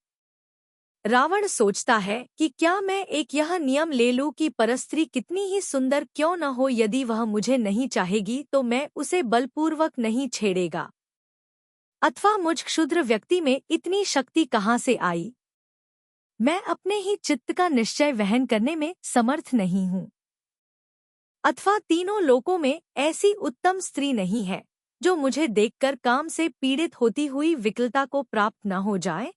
रावण सोचता है कि क्या मैं एक यह नियम ले लूं कि परस्त्री कितनी ही सुंदर क्यों न हो, यदि वह मुझे नहीं चाहेगी तो मैं उसे बलपूर्वक नहीं छेड़ेगा। अथवा मुझ क्षुद्र व्यक्ति में इतनी शक्ति कहाँ से आई? मैं अपने ही चित्त का निश्चय वहन करने में समर्थ नहीं हूँ। अथवा तीनों लोकों में ऐसी उत्तम स्त्री नहीं है जो मुझे देखकर काम से पीड़ित होती हुई विकलता को प्राप्त न हो जाए।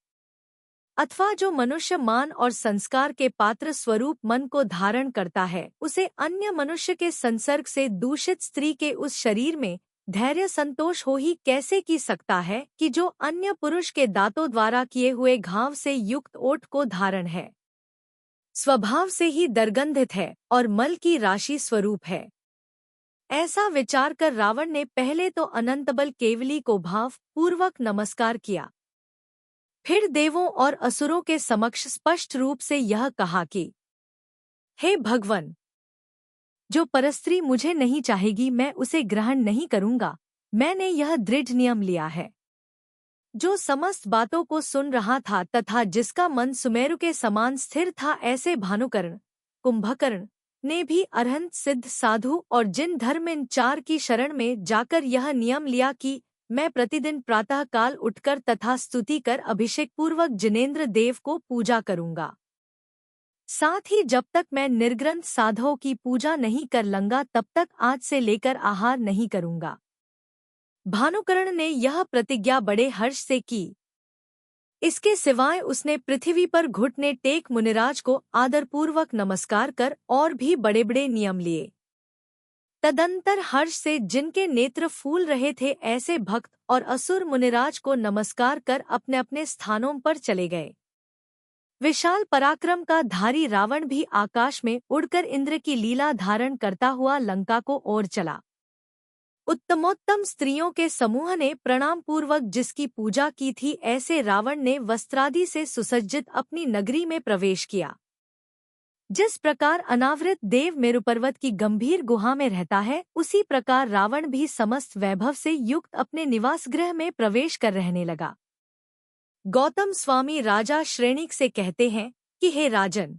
अथवा जो मनुष्य मान और संस्कार के पात्र स्वरूप मन को धारण करता है, उसे अन्य मनुष्य के संसर्ग से दूषित स्त्री के उस शरीर में धैर्य संतोष हो ही कैसे की सकता है कि जो अन्य पुरुष के दांतों द्वारा किए हुए घाव से युक्त ओठ को धारण है, स्वभाव से ही दर्गंधित है और मल की राशि स्वरूप है। ऐसा विचार कर रावण ने पहले तो अनंतबल केवली को भाव पूर्वक नमस्कार किया, फिर देवों और असुरों के समक्ष स्पष्ट रूप से यह कहा कि हे भगवन, जो परस्त्री मुझे नहीं चाहेगी मैं उसे ग्रहण नहीं करूंगा। मैंने यह दृढ़ नियम लिया है। जो समस्त बातों को सुन रहा था तथा जिसका मन सुमेरु के समान स्थिर था, ऐसे भानुकर्ण, कुंभकर्ण ने भी अरहंत सिद्ध साधु और जिन धर्मिन चार की शरण में जाकर यह नियम लिया कि मैं प्रतिदिन प्रातः काल उठकर तथा स्तुति कर अभिषेक पूर्वक जिनेंद्र देव को पूजा करूंगा। साथ ही जब तक मैं निर्ग्रंथ साधुओं की पूजा नहीं कर लूंगा तब तक आज से लेकर आहार नहीं करूंगा। भानुकर्ण ने यह प्रतिज्ञा बड़े हर्ष से की। इसके सिवाय उसने पृथ्वी पर घुटने टेक मुनिराज को आदरपूर्वक नमस्कार कर और भी बड़े बड़े नियम लिए। तदंतर हर्ष से जिनके नेत्र फूल रहे थे, ऐसे भक्त और असुर मुनिराज को नमस्कार कर अपने अपने स्थानों पर चले गए। विशाल पराक्रम का धारी रावण भी आकाश में उड़कर इंद्र की लीला धारण करता हुआ लंका को ओर चला। उत्तमोत्तम स्त्रियों के समूह ने प्रणाम पूर्वक जिसकी पूजा की थी, ऐसे रावण ने वस्त्रादि से सुसज्जित अपनी नगरी में प्रवेश किया। जिस प्रकार अनावृत देव मेरु पर्वत की गंभीर गुहा में रहता है, उसी प्रकार रावण भी समस्त वैभव से युक्त अपने निवास गृह में प्रवेश कर रहने लगा। गौतम स्वामी राजा श्रेणिक से कहते हैं कि हे राजन,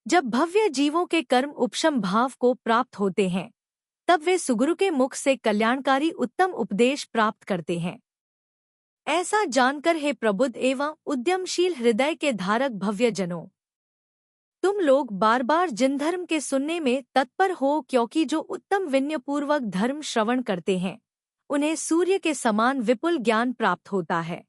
जब भव्य जीवों के कर्म उपशम भाव को प्राप्त होते हैं, तब वे सुगुरु के मुख से कल्याणकारी उत्तम उपदेश प्राप्त करते हैं। ऐसा जानकर हे प्रबुद्ध एवं उद्यमशील हृदय के धारक भव्य जनों, तुम लोग बार बार जिन धर्म के सुनने में तत्पर हो, क्योंकि जो उत्तम विनयपूर्वक धर्म श्रवण करते हैं, उन्हें सूर्य के समान विपुल ज्ञान प्राप्त होता है।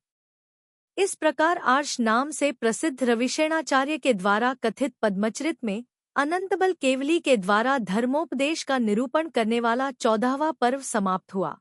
इस प्रकार आर्ष नाम से प्रसिद्ध रविशेणाचार्य के द्वारा कथित पद्मचरित में अनंतबल केवली के द्वारा धर्मोपदेश का निरूपण करने वाला 14वां पर्व समाप्त हुआ।